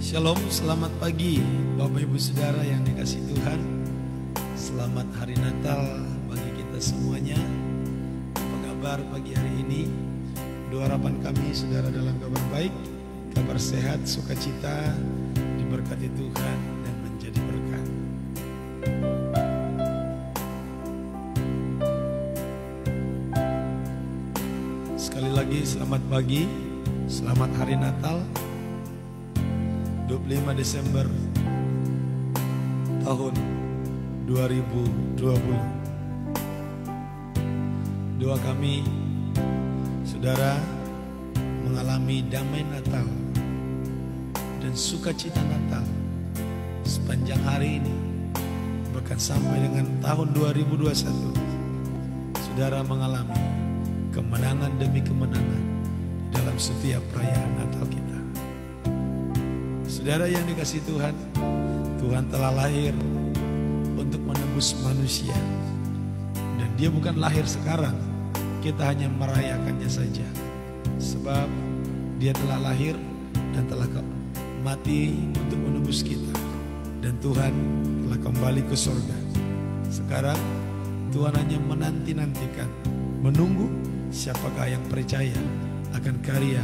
Shalom, selamat pagi Bapak Ibu Saudara yang dikasihi Tuhan. Selamat hari Natal bagi kita semuanya. Apa kabar pagi hari ini? Doa harapan kami saudara dalam kabar baik, kabar sehat, sukacita, diberkati Tuhan dan menjadi berkat. Sekali lagi selamat pagi, selamat hari Natal 25 Desember tahun 2020. Doa kami, saudara, mengalami damai Natal dan sukacita Natal sepanjang hari ini, bahkan sampai dengan tahun 2021. Saudara mengalami kemenangan demi kemenangan dalam setiap perayaan Natal kita. Saudara yang dikasihi Tuhan, Tuhan telah lahir untuk menebus manusia. Dan dia bukan lahir sekarang, kita hanya merayakannya saja. Sebab dia telah lahir dan telah mati untuk menebus kita. Dan Tuhan telah kembali ke surga. Sekarang Tuhan hanya menanti-nantikan, menunggu siapakah yang percaya akan karya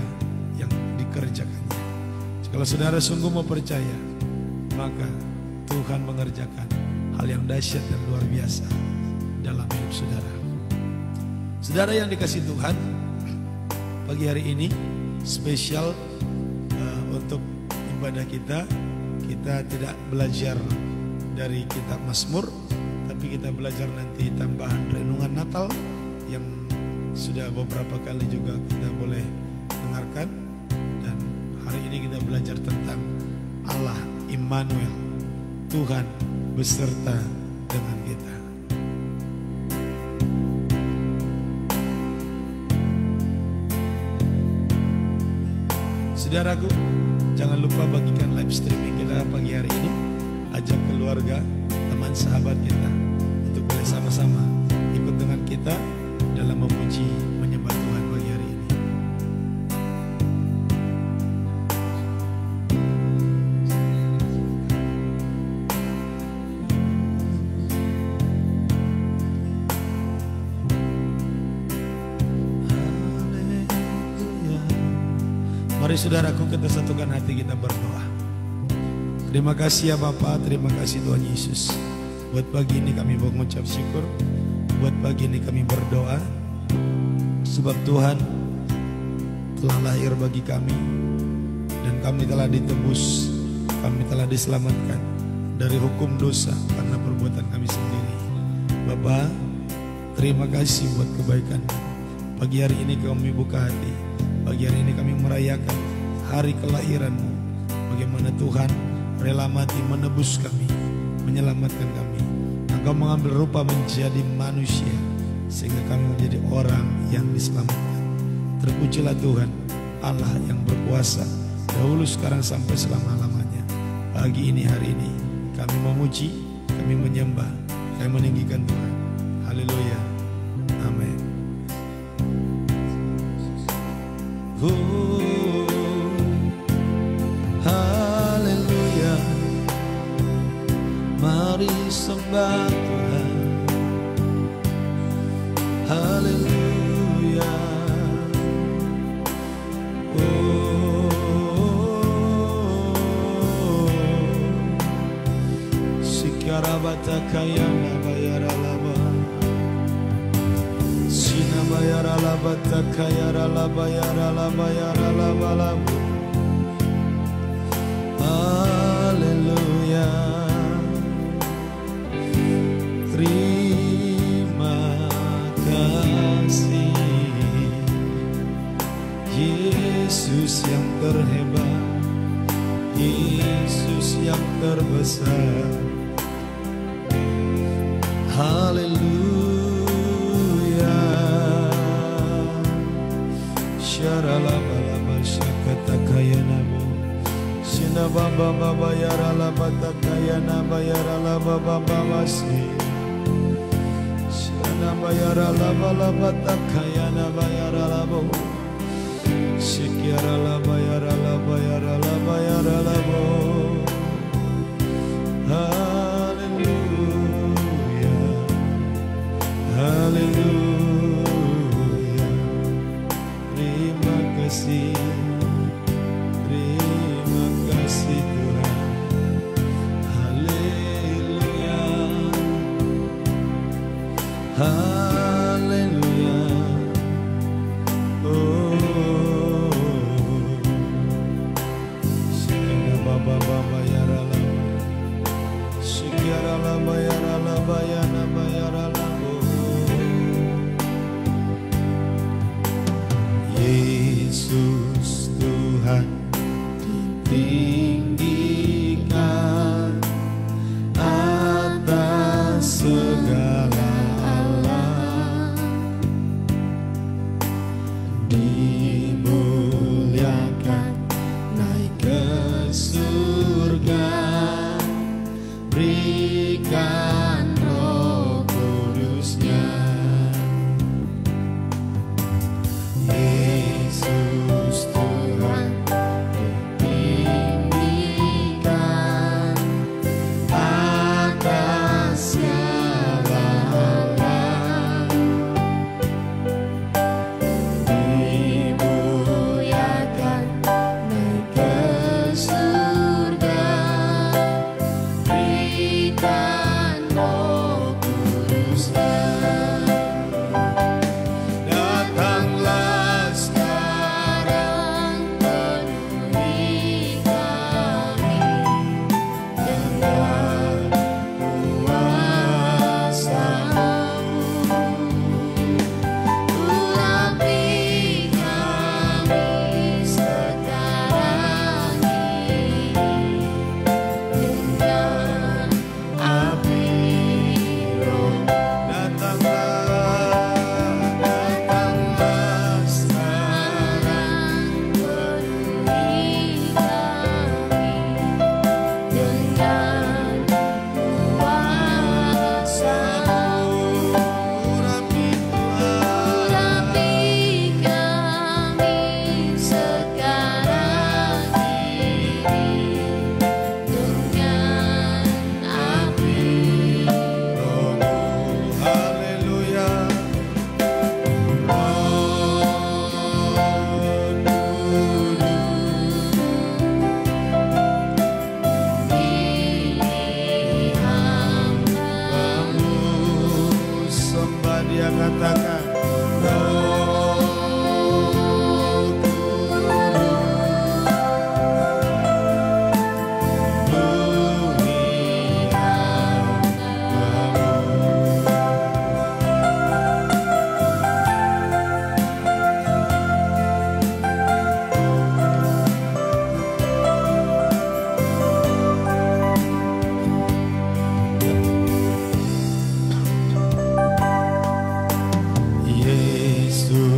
yang dikerjakannya. Kalau saudara sungguh mau percaya, maka Tuhan mengerjakan hal yang dahsyat dan luar biasa dalam hidup saudara. Saudara yang dikasihi Tuhan, pagi hari ini spesial untuk ibadah kita. Kita tidak belajar dari kitab Mazmur, tapi kita belajar nanti tambahan renungan Natal yang sudah beberapa kali juga kita boleh dengarkan. Hari ini kita belajar tentang Allah Immanuel, Tuhan beserta dengan kita. Saudaraku, jangan lupa bagikan live streaming kita pagi hari ini. Ajak keluarga, teman, sahabat kita untuk boleh sama-sama ikut dengan kita dalam memuji menyembah Tuhan pagi hari ini. Mari saudaraku, kita satukan hati, kita berdoa. Terima kasih ya Bapa, terima kasih Tuhan Yesus. Buat pagi ini kami mengucap syukur. Buat pagi ini kami berdoa. Sebab Tuhan telah lahir bagi kami. Dan kami telah ditebus. Kami telah diselamatkan dari hukum dosa karena perbuatan kami sendiri. Bapa, terima kasih buat kebaikan. Pagi hari ini kami buka hati. Pagi hari ini kami merayakan hari kelahiran-Mu. Bagaimana Tuhan rela mati menebus kami, menyelamatkan kami. Engkau mengambil rupa menjadi manusia, sehingga kami menjadi orang yang diselamatkan. Terpujilah Tuhan, Allah yang berkuasa, dahulu, sekarang, sampai selama-lamanya. Pagi ini, hari ini, kami memuji, kami menyembah, kami meninggikan Tuhan. Haleluya. Amin. Haleluya, mari sembah Tuhan. Haleluya, sikarabata kayana bayaralaba, bayaralaba takayaralaba yaralaba yaralaba labu. Haleluya, terima kasih Yesus yang terhebat, Yesus yang terbesar. Haleluya, syaralaba syakatakayanamu, sinababa baba yaralaba takayana bayaralaba baba masih, syanaba yaralaba laba takayana bayaralaba, Sikiara la bayara la bayara la bayara la bo. Haleluya, haleluya. Terima kasih Tuhan. Haleluya, haleluya. Oh, Sikiara baba baba yara la, Sikiara la bayara la bayana bayara la bo. Yesus Tuhan ditinggikan atas segala alam, dimuliakan naik ke surga, berikan Roh Kudus-Nya. Yesus Tuhan ditinggikan atas segala alam, dimuliakan naik ke surga, berikan Roh Kudus-Nya. Datanglah sekarang, penuhi kami dengan kuasa-Mu. Urapi kami sekarang ini dengan api Roh. Datanglah sekarang, penuhi kami dengan kuasa-Mu. Urapi kami sekarang ini dengan api Roh-Mu. Haleluya. Sembah Dia, katakan Roh Kudus, penuhi Yesus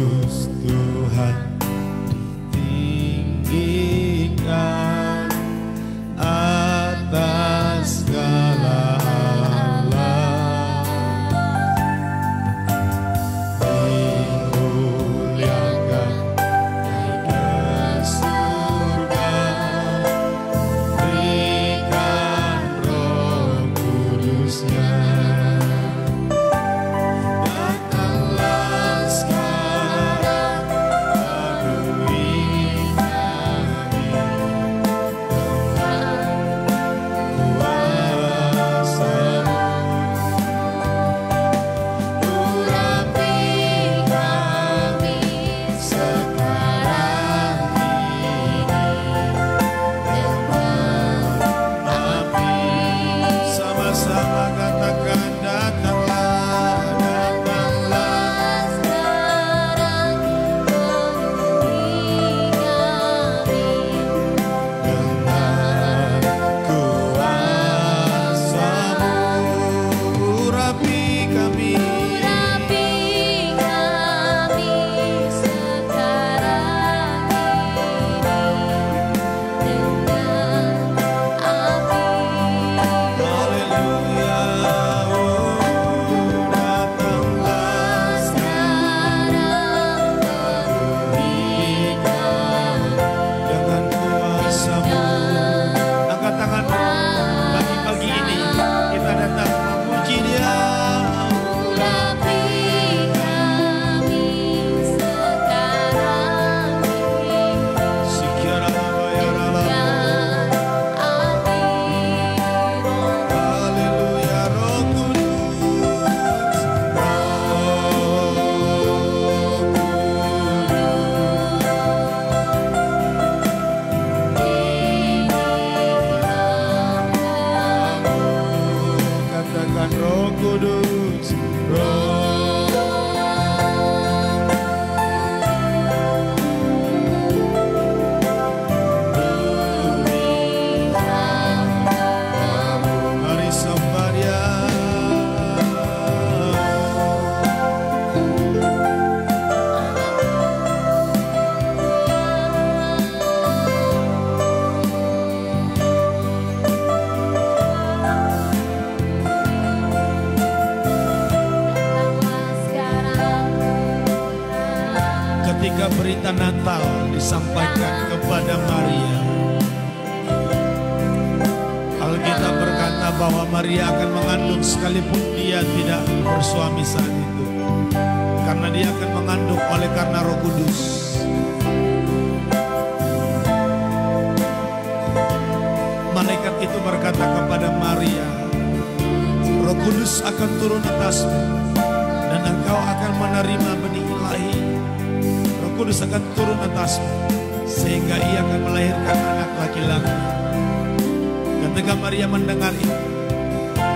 ketika berita Natal disampaikan kepada Maria, Alkitab berkata bahwa Maria akan mengandung sekalipun dia tidak bersuami saat itu, karena dia akan mengandung oleh karena Roh Kudus. Malaikat itu berkata kepada Maria, Roh Kudus akan turun atasmu dan engkau akan menerima benih ilahi. Roh Kudus akan turun atasmu sehingga ia akan melahirkan anak laki-laki. Ketika Maria mendengar itu,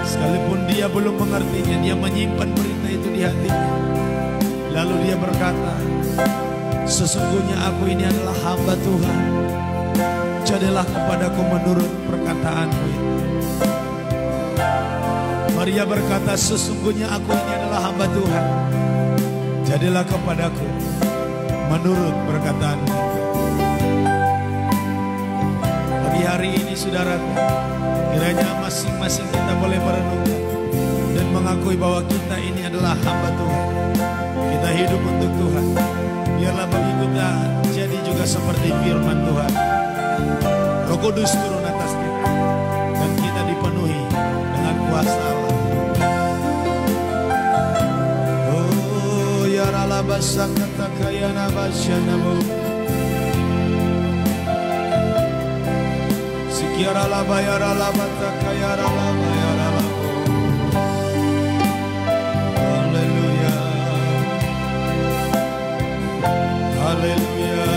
sekalipun dia belum mengertinya, dia menyimpan berita itu di hatinya. Lalu dia berkata, sesungguhnya aku ini adalah hamba Tuhan, jadilah kepadaku menurut perkataanmu itu. Maria berkata, sesungguhnya aku ini adalah hamba Tuhan, jadilah kepadaku menurut perkataanmu itu. Pagi hari ini saudaraku, kiranya masing-masing kita boleh merenungkan dan mengakui bahwa kita ini adalah hamba Tuhan. Kita hidup untuk Tuhan. Biarlah bagi kita jadi juga seperti firman Tuhan. Roh Kudus turun atas kita dan kita dipenuhi dengan kuasa Allah. Oh ya rala basakata kayana basyanamu. Sikiara la bayara la bata kayara la bayara la. Haleluya. Haleluya.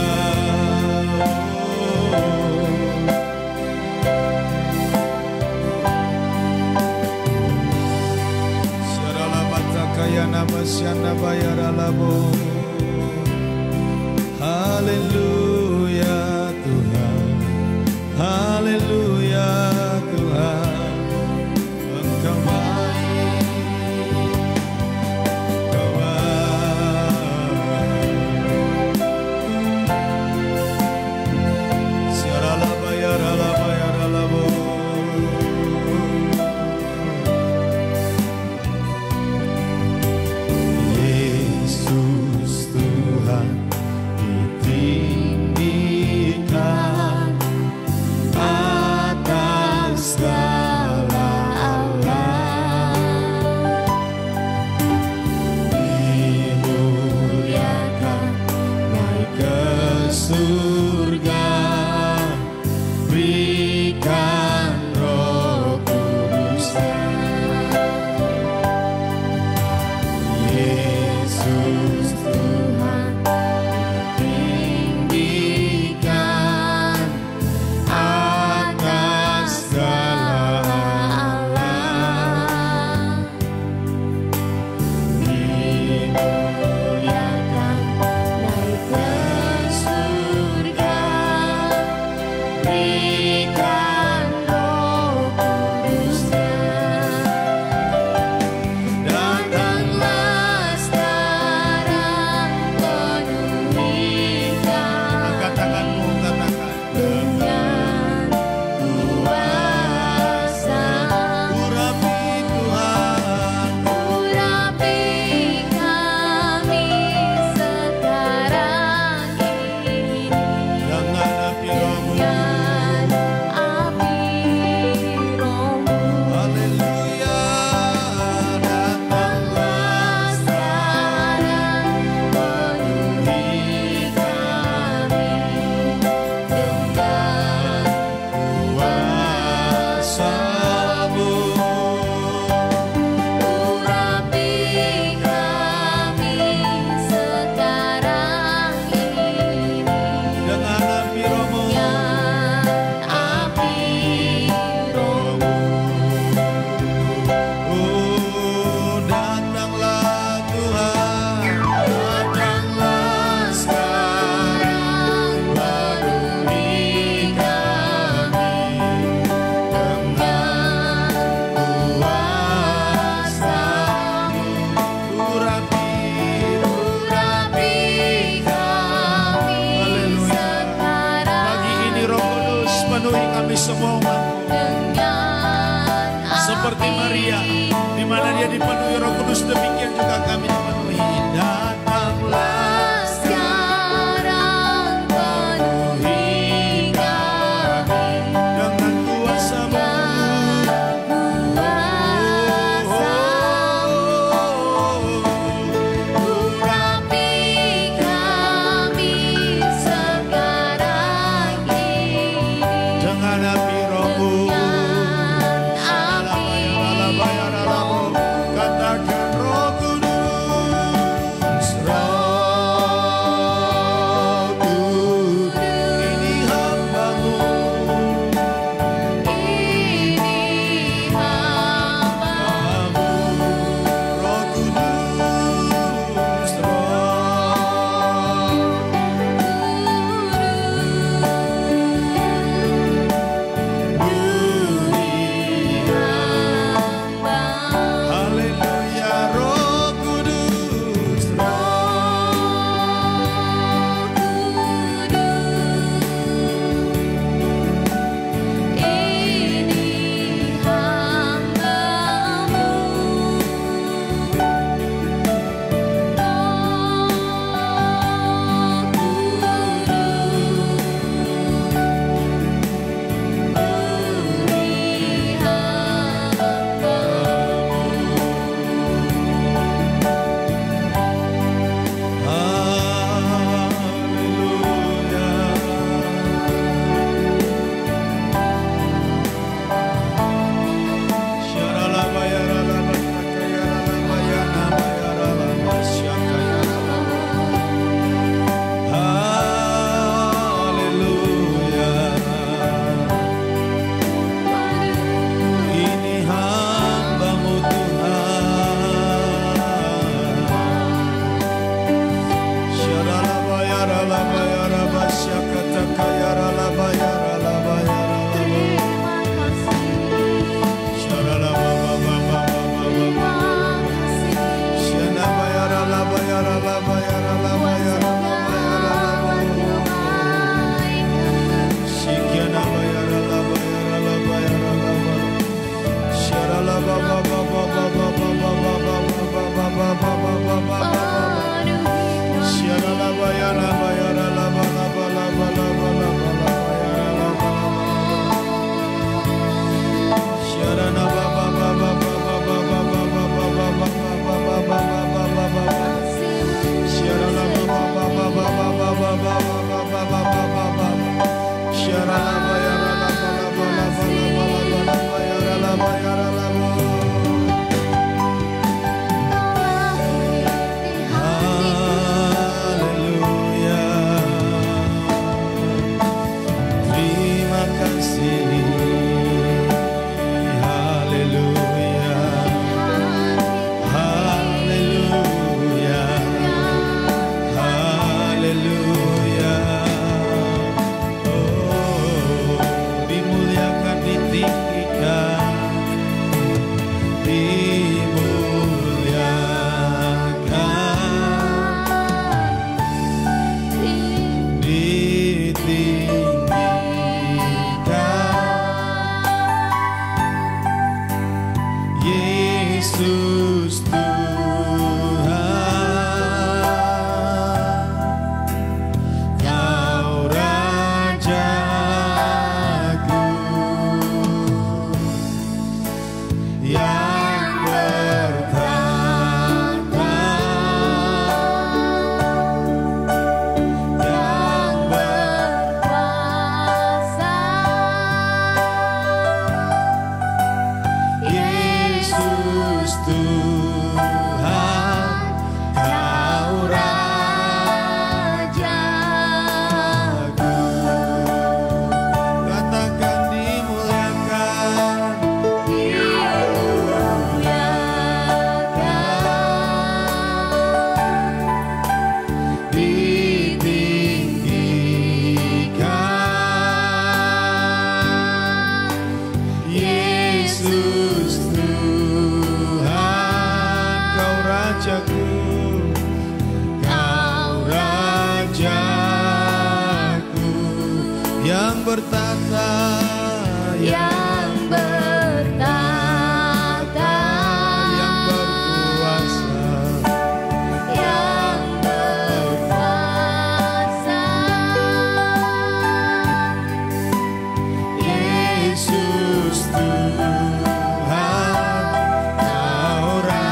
Masyana bayara labo. Haleluya Tuhan, haleluya Tuhan, Engkau baik, Engkau baik. Siara la bayara labo. Semua umatmu seperti Maria, di mana dia dipenuhi Roh Kudus, demikian juga kami dipenuhi. Datanglah sekarang Kau Rajaku yang bertata, yang bertata, yang berkuasa, yang berkuasa. Yesus Tuhan, Kau Rajaku.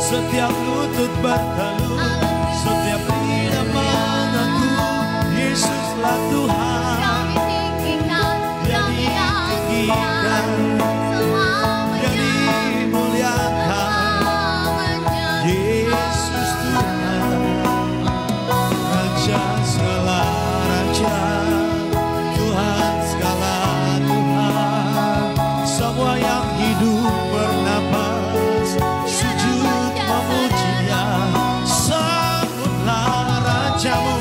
Setiap lutut berteluh, setiap lidah mengaku Yesuslah Tuhan. Yang ditinggikan, yang dimuliakan, Yesus Tuhan, Raja segala raja, Tuhan segala Tuhan. Semua yang hidup bernapas sujud memuji-Nya. Sambutlah Rajamu,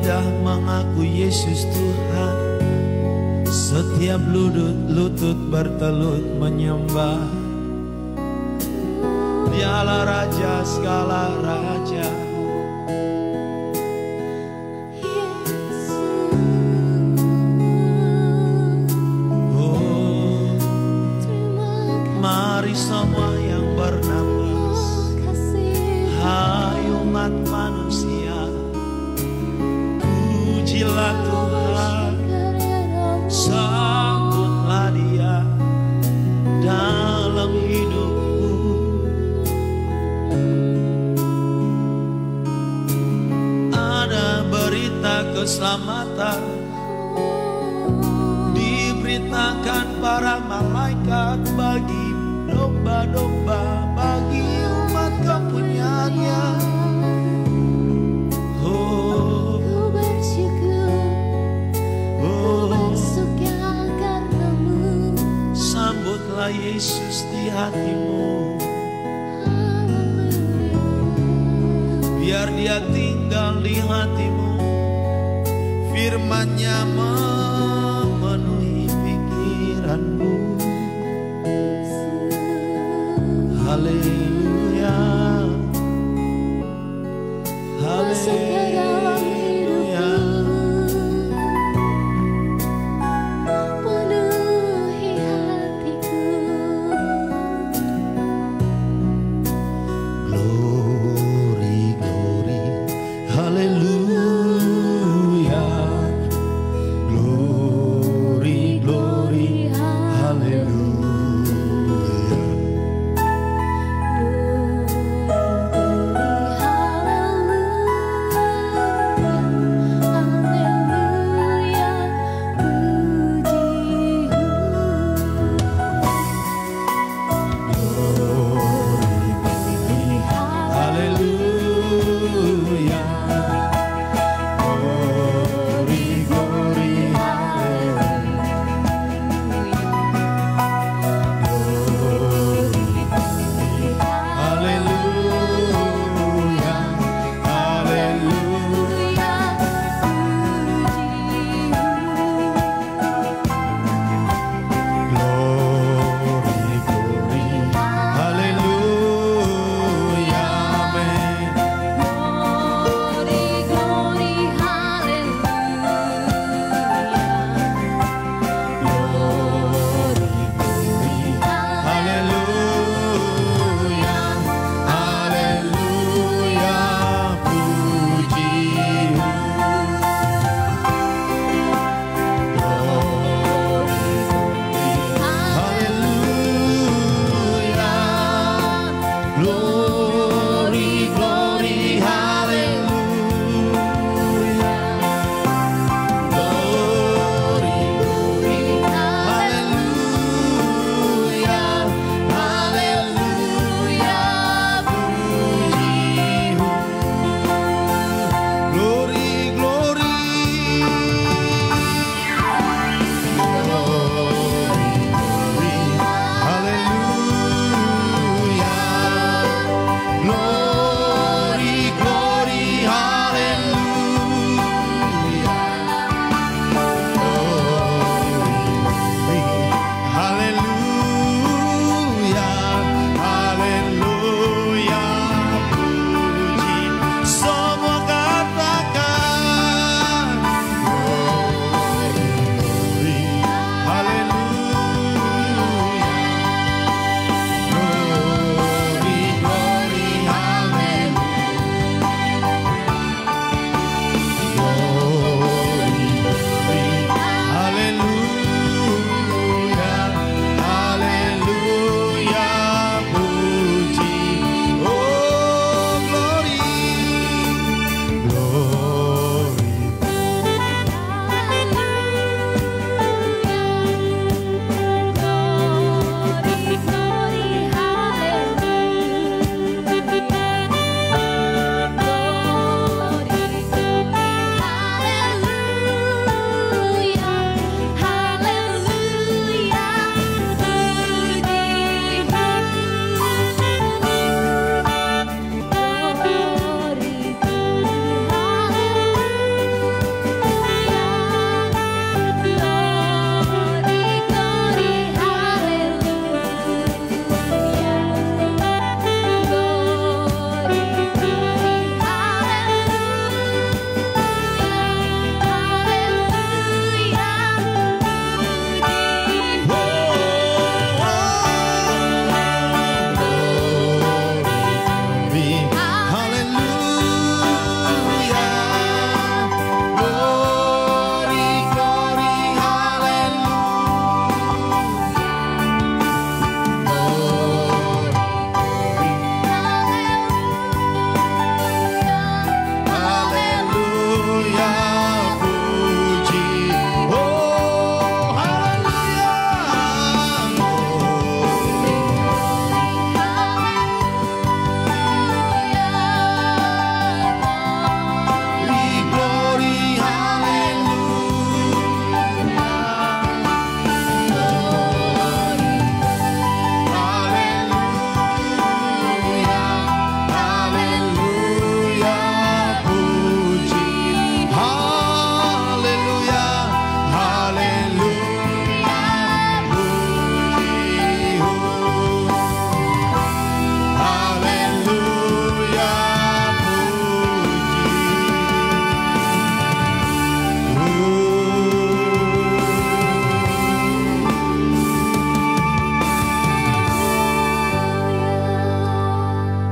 lidah mengaku Yesus Tuhan, setiap lutut bertelut menyembah. Dialah Raja segala raja. Oh, mari semua yang bernapas, hai umat manusia, pujilah Tuhan, sambutlah Dia dalam hidupmu. Ada berita keselamatan diberitakan para malaikat bagi domba-domba, bagi umat kepunyaannya. Oh, Ku bersyukur, ku bersuka karenamu. sambutlah Yesus di hatimu, biar Dia tinggal di hatimu. Firman-Nya memenuhi pikiranmu. Haleluya, Masuk ke dalam haleluya. hidupku, penuhi hatiku. Glory, glory, haleluya. Glory,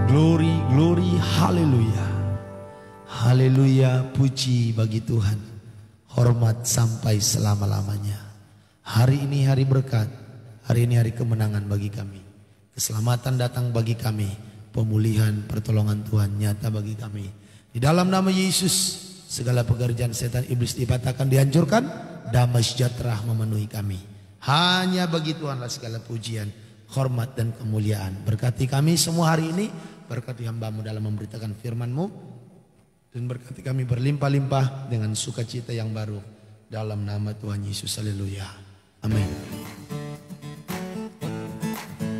Glory, glory, haleluya. Haleluya, puji bagi Tuhan. Hormat sampai selama-lamanya. Hari ini hari berkat. Hari ini hari kemenangan bagi kami. Keselamatan datang bagi kami. Pemulihan, pertolongan Tuhan nyata bagi kami. Di dalam nama Yesus, segala pekerjaan setan iblis dipatahkan, dihancurkan. Damai sejahtera memenuhi kami. Hanya bagi Tuhanlah segala pujian, hormat dan kemuliaan. Berkati kami semua hari ini. Berkati hamba-Mu dalam memberitakan firman-Mu. Dan berkati kami berlimpah-limpah dengan sukacita yang baru. Dalam nama Tuhan Yesus. Haleluya. Amin.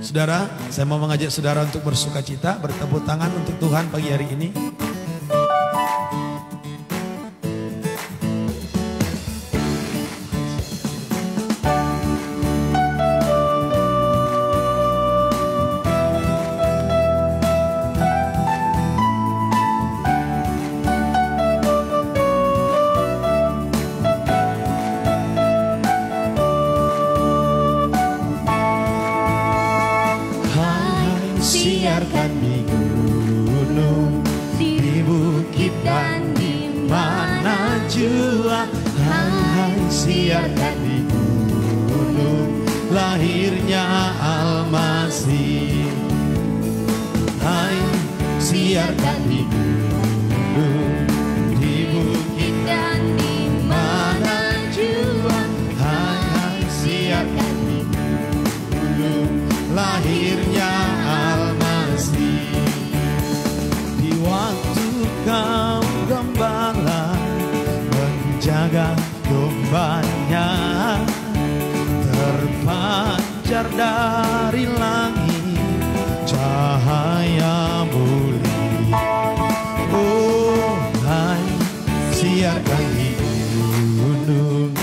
Saudara, saya mau mengajak saudara untuk bersukacita, bertepuk tangan untuk Tuhan pagi hari ini. Siarkan di gunung, di bukit dan di mana jua. Hai, siarkan di gunung, lahirnya Al-Masih. Hai, siarkan di gunung, di bukit dan di mana jua. Hai, siarkan di gunung, lahirnya di waktu kau gembala menjaga dombanya, terpancar dari langit cahaya mulia. Oh, hai, siarkan di gunung,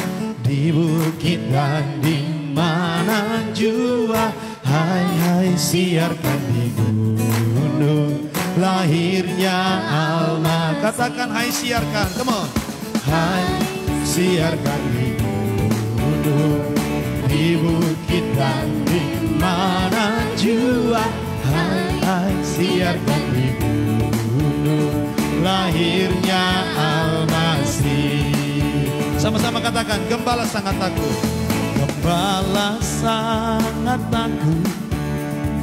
di bukit dan di mana jua. Hai, hai, siarkan di gunung, lahirnya Alma. Katakan hai, siarkan, come on. Hai, siarkan di gunung, di bukit dan di mana jua. Hai, hai, siarkan di gunung, lahirnya Al-Masih. Sama-sama katakan, gembala sangat takut. Gembala sangat takut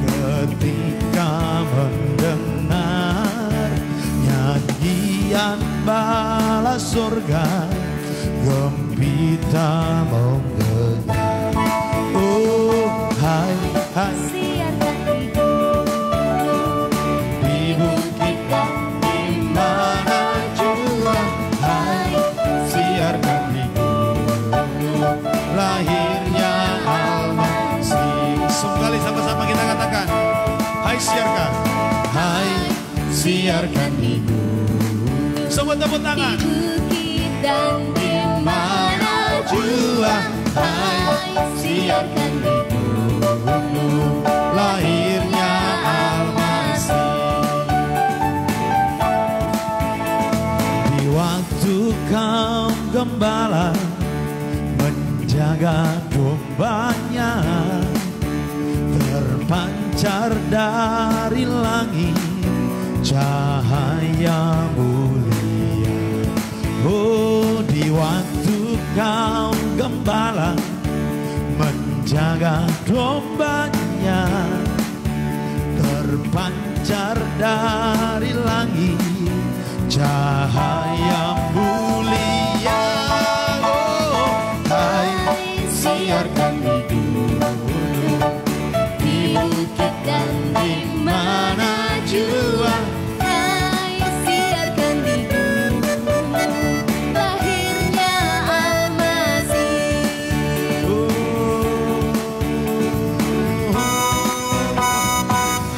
ketika mendengar nyanyian bala surga gembira menggelegar. Oh, hai, hai, Siarkan di bukit dan di mana jua. Hai, siarkan di gunung, lahirnya Al-Masih. Sekali sama-sama kita katakan, hai, siarkan. Hai, siarkan di gunung. Semua tepuk tangan. bukit dan di Mana jua. Hai, siarkan di gunung, lahirnya Al-Masih. Di waktu kaum gembala menjaga dombanya, terpancar dari langit cahaya mulia. Oh, di waktu kaum gembala menjaga dombanya, terpancar dari langit cahaya mulia. Oh, hai, siarkan di gunung, di bukit dan di mana jua. Hai, siarkan di gunung, lahirnya Al-Masih.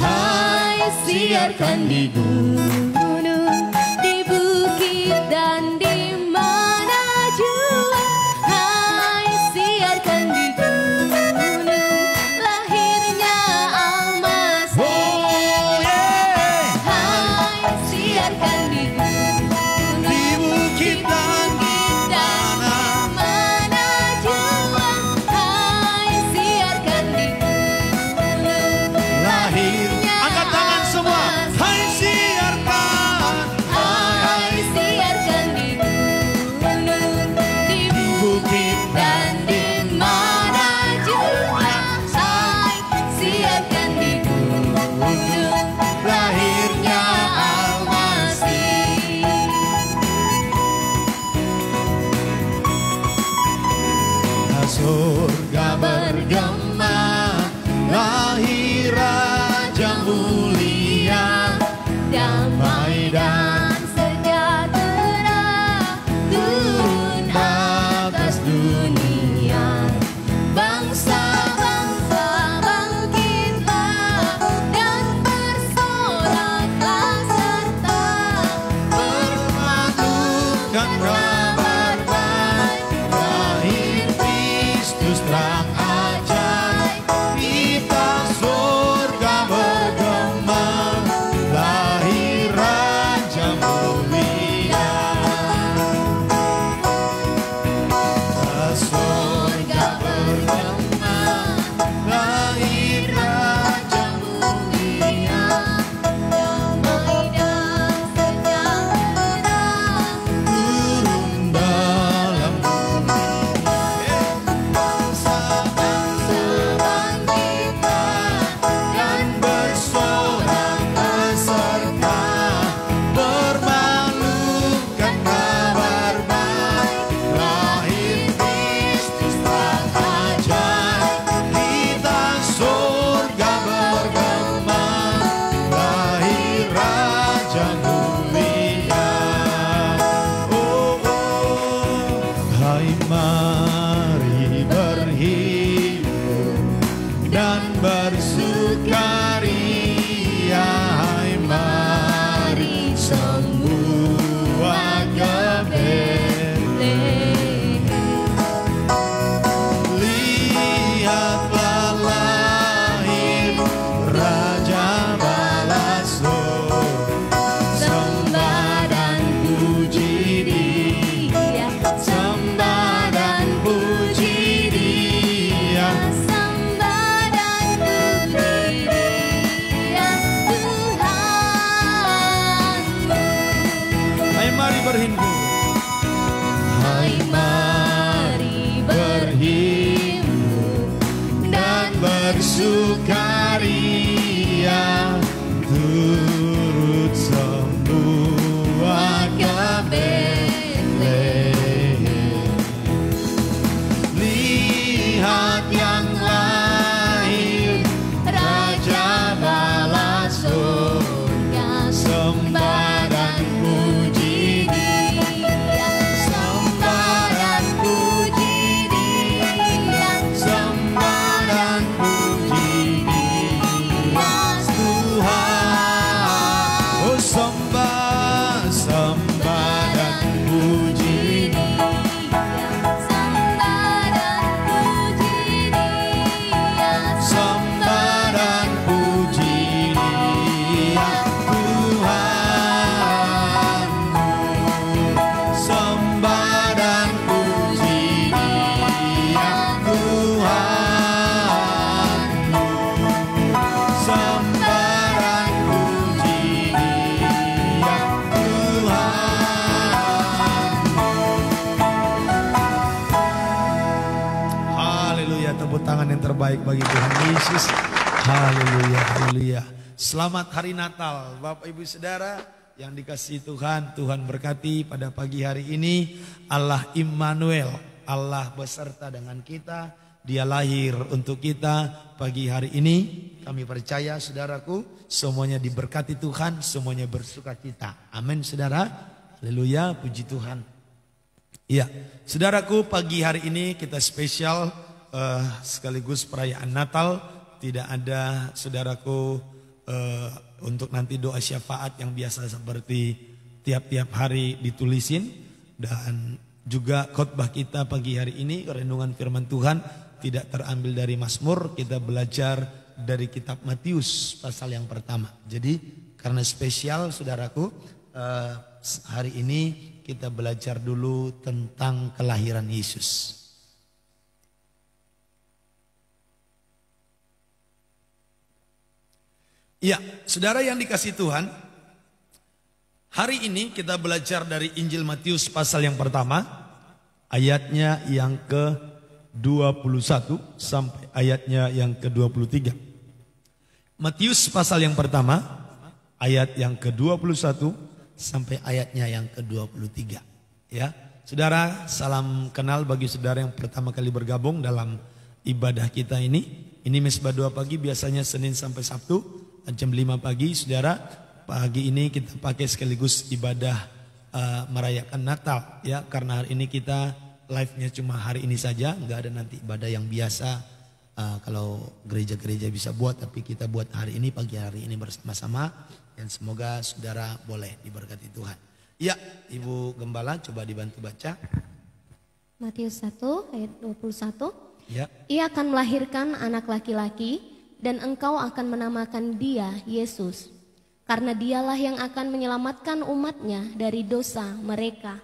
Hai, siarkan di Gunung, di bukit dan di mana jua. Hai, siarkan di gunung, lahirnya Al-Masih. Oh, yeah. Hai, siarkan di gunung, Di bukit dan di dan di mana jua. Hai, siarkan di gunung, lahir. Angkat tangan semua. damai dan sejahtera turun atas dunia. Bangsa-bangsa bangkitlah dan bersoraklah serta Bermaklumkan kabar baik, lahir Kristus terang ajaib. Kita surga bergema, lahir Raja mulia. Surga bergema, lahir Raja mulia. damai dan sejahtera Turun dalam bumi, bangsa-bangsa bangkitlah dan bersorak beserta, bermaklumkan kabar baik, lahir Kristus terang ajaib. Kita surga bergema, lahir Raja mulia. Oh, hai mari berhibur dan bersukaria, hai mari semua ke Betlehem. Lihatlah lahir Raja Balasur, sembah dan puji Dia, sembah dan puji Dia. sembah dan puji Dia Tuhanmu. Hai mari berhimpun, hai mari berhimpun dan bersukaria, turut semua ke Betlehem. Lihat yang lahir Raja bala surga, sembah dan puji Dia, sembah dan puji Dia, sembah dan puji Dia. Tuhan, oh sembah, sembah dan puji Dia, Sembah dan puji Dia, sembah dan puji Dia. Tuhanku, sembah dan puji Dia. Tuhanku, sembah dan puji Dia. Tuhanku. Haleluya, tepuk tangan yang terbaik bagi Tuhan Yesus. Haleluya, haleluya. Selamat hari Natal Bapak Ibu Saudara yang dikasihi Tuhan. Tuhan berkati pada pagi hari ini. Allah Immanuel, Allah beserta dengan kita. Dia lahir untuk kita pagi hari ini. Kami percaya saudaraku, semuanya diberkati Tuhan, semuanya bersukacita. Amin saudara. Haleluya, puji Tuhan. Iya, saudaraku, pagi hari ini kita spesial sekaligus perayaan Natal. Tidak ada saudaraku untuk nanti doa syafaat yang biasa seperti tiap-tiap hari ditulisin. Dan juga khotbah kita pagi hari ini, renungan firman Tuhan tidak terambil dari Mazmur. Kita belajar dari kitab Matius pasal yang pertama. Jadi karena spesial saudaraku, hari ini kita belajar dulu tentang kelahiran Yesus. Ya, saudara yang dikasihi Tuhan, hari ini kita belajar dari Injil Matius pasal yang pertama, ayatnya yang ke-21 sampai ayatnya yang ke-23. Matius pasal yang pertama, ayat yang ke-21 sampai ayatnya yang ke-23. Ya, saudara, salam kenal bagi saudara yang pertama kali bergabung dalam ibadah kita ini. Ini Mesbah 2 pagi, biasanya Senin sampai Sabtu jam 5 pagi, saudara. pagi ini kita pakai sekaligus ibadah merayakan Natal ya, karena hari ini kita live-nya cuma hari ini saja, nggak ada nanti ibadah yang biasa kalau gereja-gereja bisa buat, tapi kita buat hari ini, pagi hari ini bersama-sama, dan semoga saudara boleh diberkati Tuhan. Ya, Ibu Gembala coba dibantu baca. Matius 1 ayat 21. Ya. Ia akan melahirkan anak laki-laki dan engkau akan menamakan dia Yesus. Karena dialah yang akan menyelamatkan umatnya dari dosa mereka.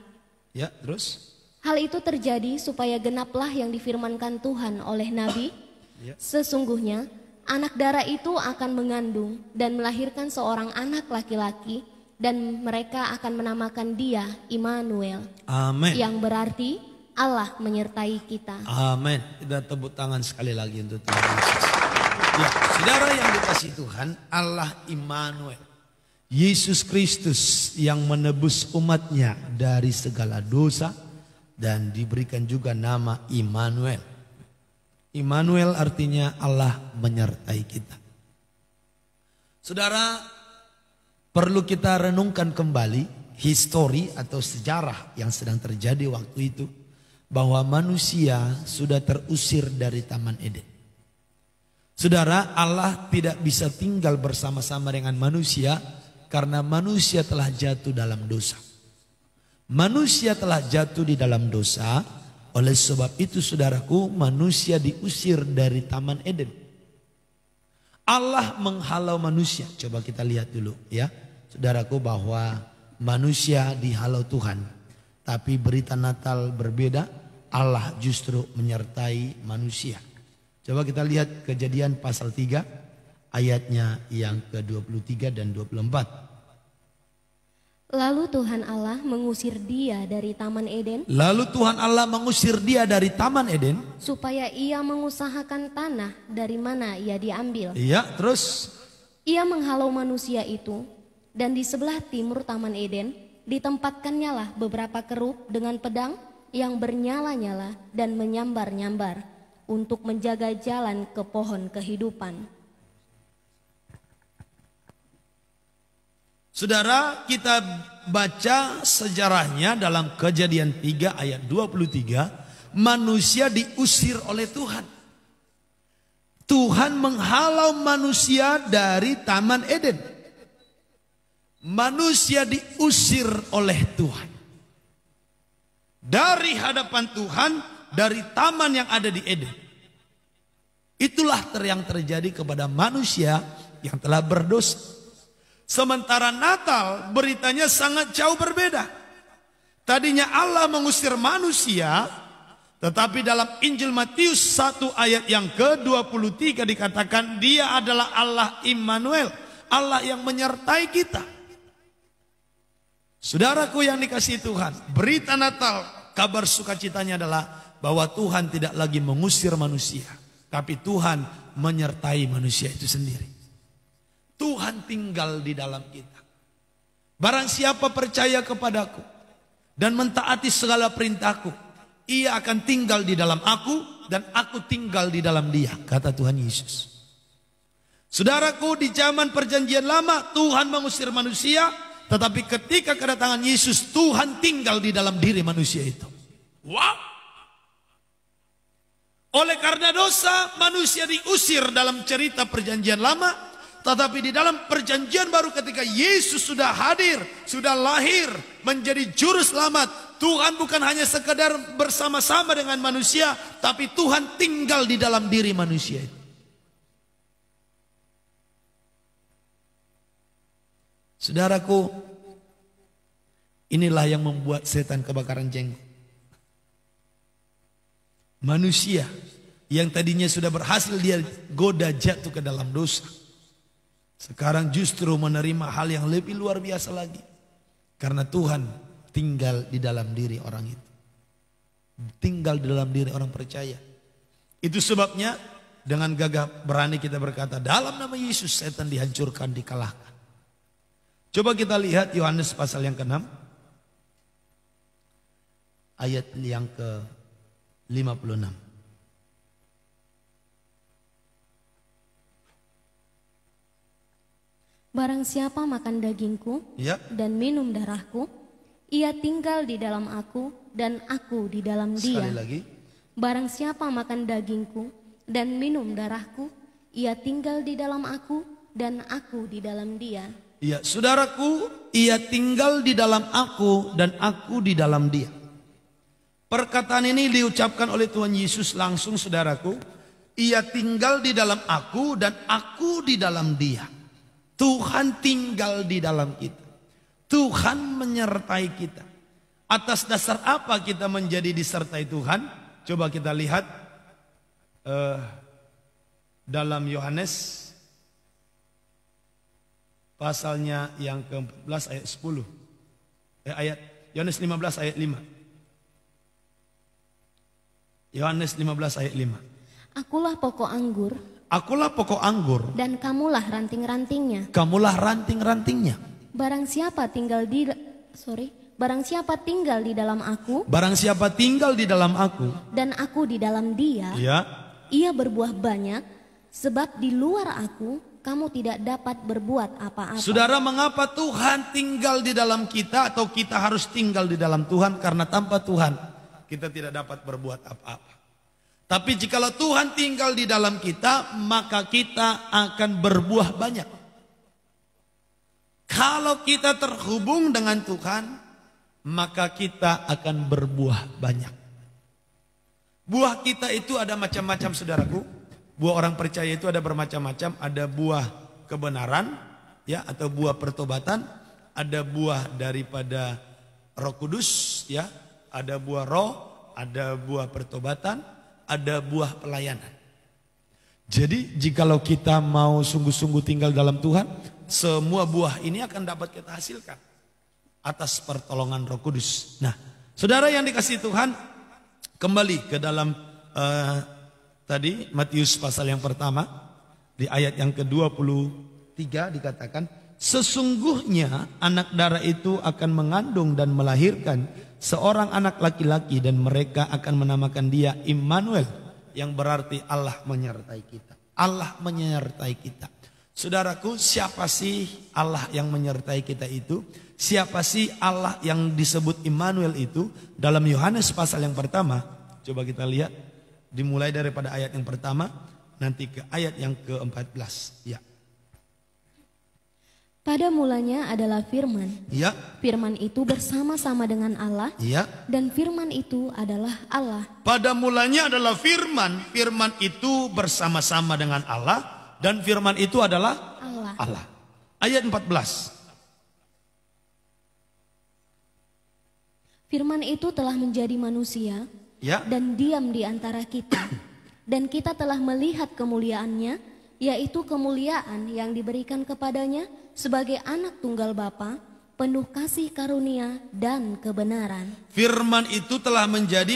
Ya, terus? Hal itu terjadi supaya genaplah yang difirmankan Tuhan oleh Nabi. Ya. Sesungguhnya anak darah itu akan mengandung dan melahirkan seorang anak laki-laki. Dan mereka akan menamakan dia Immanuel. Amin. Yang berarti Allah menyertai kita. Amin. Kita tepuk tangan sekali lagi untuk Tuhan Yesus. Ya, saudara yang dikasihi Tuhan, Allah Immanuel, Yesus Kristus yang menebus umatnya dari segala dosa dan diberikan juga nama Immanuel. Immanuel artinya Allah menyertai kita. Saudara, perlu kita renungkan kembali histori atau sejarah yang sedang terjadi waktu itu, bahwa manusia sudah terusir dari Taman Eden. Saudara, Allah tidak bisa tinggal bersama-sama dengan manusia karena manusia telah jatuh dalam dosa. Manusia telah jatuh di dalam dosa, oleh sebab itu saudaraku, manusia diusir dari Taman Eden. Allah menghalau manusia. Coba kita lihat dulu ya, saudaraku, bahwa manusia dihalau Tuhan. Tapi berita Natal berbeda, Allah justru menyertai manusia. Coba kita lihat Kejadian pasal 3 ayatnya yang ke-23 dan 24. Lalu Tuhan Allah mengusir dia dari Taman Eden. Lalu Tuhan Allah mengusir dia dari Taman Eden. Supaya ia mengusahakan tanah dari mana ia diambil. Iya, terus? Ia menghalau manusia itu. Dan di sebelah timur Taman Eden ditempatkannya lah beberapa kerub dengan pedang yang bernyala-nyala dan menyambar-nyambar untuk menjaga jalan ke pohon kehidupan. Saudara, kita baca sejarahnya dalam Kejadian 3 ayat 23, manusia diusir oleh Tuhan. Tuhan menghalau manusia dari Taman Eden. Manusia diusir oleh Tuhan dari hadapan Tuhan, dari taman yang ada di Eden. Itulah yang terjadi kepada manusia yang telah berdosa. Sementara Natal beritanya sangat jauh berbeda. Tadinya Allah mengusir manusia, tetapi dalam Injil Matius 1 ayat yang ke-23 dikatakan dia adalah Allah Immanuel, Allah yang menyertai kita. Saudaraku yang dikasihi Tuhan, berita Natal, kabar sukacitanya adalah bahwa Tuhan tidak lagi mengusir manusia, tapi Tuhan menyertai manusia itu sendiri. Tuhan tinggal di dalam kita. Barang siapa percaya kepadaku dan mentaati segala perintahku, ia akan tinggal di dalam aku dan aku tinggal di dalam dia, kata Tuhan Yesus. Saudaraku, di zaman perjanjian lama Tuhan mengusir manusia, tetapi ketika kedatangan Yesus, Tuhan tinggal di dalam diri manusia itu. Wow! Oleh karena dosa, manusia diusir dalam cerita perjanjian lama. Tetapi di dalam perjanjian baru ketika Yesus sudah hadir, sudah lahir menjadi juru selamat, Tuhan bukan hanya sekedar bersama-sama dengan manusia, tapi Tuhan tinggal di dalam diri manusia itu. Saudaraku, inilah yang membuat setan kebakaran jenggot. Manusia yang tadinya sudah berhasil dia goda jatuh ke dalam dosa, sekarang justru menerima hal yang lebih luar biasa lagi. Karena Tuhan tinggal di dalam diri orang itu. Tinggal di dalam diri orang percaya. Itu sebabnya dengan gagah berani kita berkata, dalam nama Yesus setan dihancurkan, dikalahkan. Coba kita lihat Yohanes pasal yang ke-6. Ayat yang ke-56. Barang siapa makan dagingku Ya. dan minum darahku, ia tinggal di dalam aku dan aku di dalam dia. Sekali lagi. Barang siapa makan dagingku dan minum darahku, ia tinggal di dalam aku dan aku di dalam dia. Ya, saudaraku, ia tinggal di dalam aku dan aku di dalam dia. Perkataan ini diucapkan oleh Tuhan Yesus langsung, saudaraku. Ia tinggal di dalam aku dan aku di dalam dia. Tuhan tinggal di dalam kita. Tuhan menyertai kita. Atas dasar apa kita menjadi disertai Tuhan? Coba kita lihat dalam Yohanes pasalnya yang ke-14 ayat 10. Ayat Yohanes 15 ayat 5. Yohanes 15 ayat 5. Akulah pokok anggur Akulah pokok anggur, dan kamulah ranting-rantingnya. kamulah ranting-rantingnya. Barang siapa tinggal di dalam aku Barang siapa tinggal di dalam aku, dan aku di dalam dia, ya, ia berbuah banyak, sebab di luar aku kamu tidak dapat berbuat apa-apa. saudara, mengapa Tuhan tinggal di dalam kita atau kita harus tinggal di dalam Tuhan? Karena tanpa Tuhan kita tidak dapat berbuat apa-apa. Tapi jikalau Tuhan tinggal di dalam kita, maka kita akan berbuah banyak. Kalau kita terhubung dengan Tuhan, maka kita akan berbuah banyak. Buah kita itu ada macam-macam, saudaraku. Buah orang percaya itu ada bermacam-macam. Ada buah kebenaran, ya, atau buah pertobatan. Ada buah daripada Roh Kudus, ya. Ada buah roh, ada buah pertobatan, ada buah pelayanan. Jadi jikalau kita mau sungguh-sungguh tinggal dalam Tuhan, semua buah ini akan dapat kita hasilkan atas pertolongan Roh Kudus. Nah, saudara yang dikasihi Tuhan, kembali ke dalam tadi Matius pasal yang pertama, di ayat yang ke-23 dikatakan, sesungguhnya anak darah itu akan mengandung dan melahirkan seorang anak laki-laki dan mereka akan menamakan dia Immanuel, yang berarti Allah menyertai kita. Allah menyertai kita. Saudaraku, siapa sih Allah yang menyertai kita itu? Siapa sih Allah yang disebut Immanuel itu? Dalam Yohanes pasal yang pertama, coba kita lihat, dimulai daripada ayat yang pertama nanti ke ayat yang ke-14. Ya. Pada mulanya adalah firman. Ya. Firman itu bersama-sama dengan Allah. Ya. Dan firman itu adalah Allah. Pada mulanya adalah firman. Firman itu bersama-sama dengan Allah. Dan firman itu adalah Allah. Ayat 14. Firman itu telah menjadi manusia. Ya. Dan diam di antara kita. Dan kita telah melihat kemuliaannya, yaitu kemuliaan yang diberikan kepadanya sebagai anak tunggal Bapa, penuh kasih karunia dan kebenaran. Firman itu telah menjadi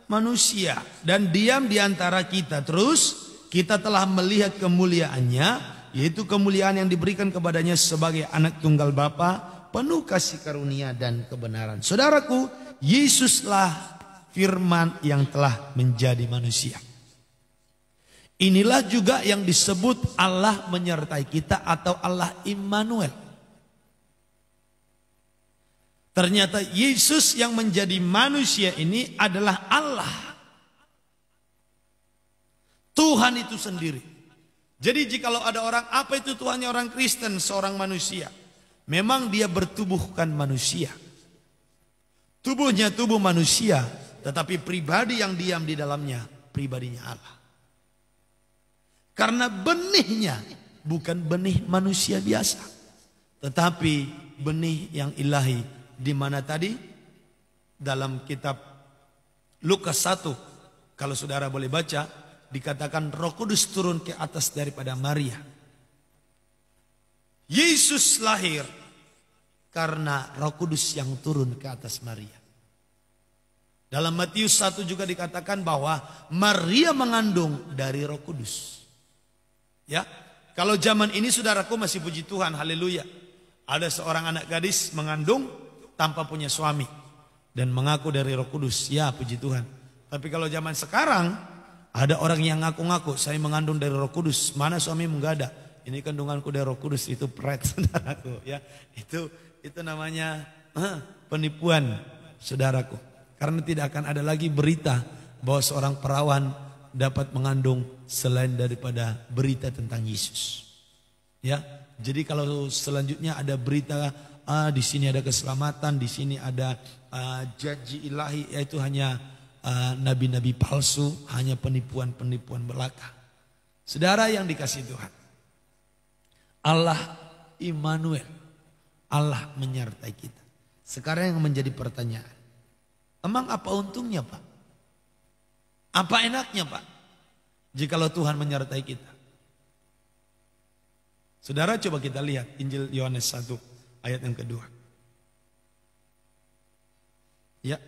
manusia dan diam di antara kita. Terus kita telah melihat kemuliaannya, yaitu kemuliaan yang diberikan kepadanya sebagai anak tunggal Bapa, penuh kasih karunia dan kebenaran. Saudaraku, Yesuslah firman yang telah menjadi manusia. Inilah juga yang disebut Allah menyertai kita atau Allah Immanuel. Ternyata Yesus yang menjadi manusia ini adalah Allah. Tuhan itu sendiri. Jadi jikalau ada orang, apa itu Tuhannya orang Kristen, seorang manusia. Memang dia bertubuhkan manusia. Tubuhnya tubuh manusia, tetapi pribadi yang diam di dalamnya, pribadinya Allah. Karena benihnya bukan benih manusia biasa, tetapi benih yang ilahi. Di mana tadi dalam kitab Lukas 1, kalau saudara boleh baca, dikatakan Roh Kudus turun ke atas daripada Maria. Yesus lahir karena Roh Kudus yang turun ke atas Maria. Dalam Matius 1 juga dikatakan bahwa Maria mengandung dari Roh Kudus. Ya, kalau zaman ini saudaraku masih puji Tuhan, haleluya. Ada seorang anak gadis mengandung tanpa punya suami dan mengaku dari Roh Kudus. Ya, puji Tuhan. Tapi kalau zaman sekarang ada orang yang ngaku-ngaku saya mengandung dari Roh Kudus, mana suamimu? Enggak ada. Ini kandunganku dari Roh Kudus, itu pret saudaraku ya. Itu namanya penipuan saudaraku. Karena tidak akan ada lagi berita bahwa seorang perawan dapat mengandung selain daripada berita tentang Yesus. Ya, jadi kalau selanjutnya ada berita di sini ada keselamatan, di sini ada janji ilahi, yaitu hanya nabi-nabi palsu, hanya penipuan-penipuan belaka. Saudara yang dikasihi Tuhan, Allah Immanuel, Allah menyertai kita. Sekarang yang menjadi pertanyaan, emang apa untungnya Pak? Apa enaknya Pak? Jikalau Tuhan menyertai kita. Saudara, coba kita lihat Injil Yohanes 1 ayat yang kedua. Ya.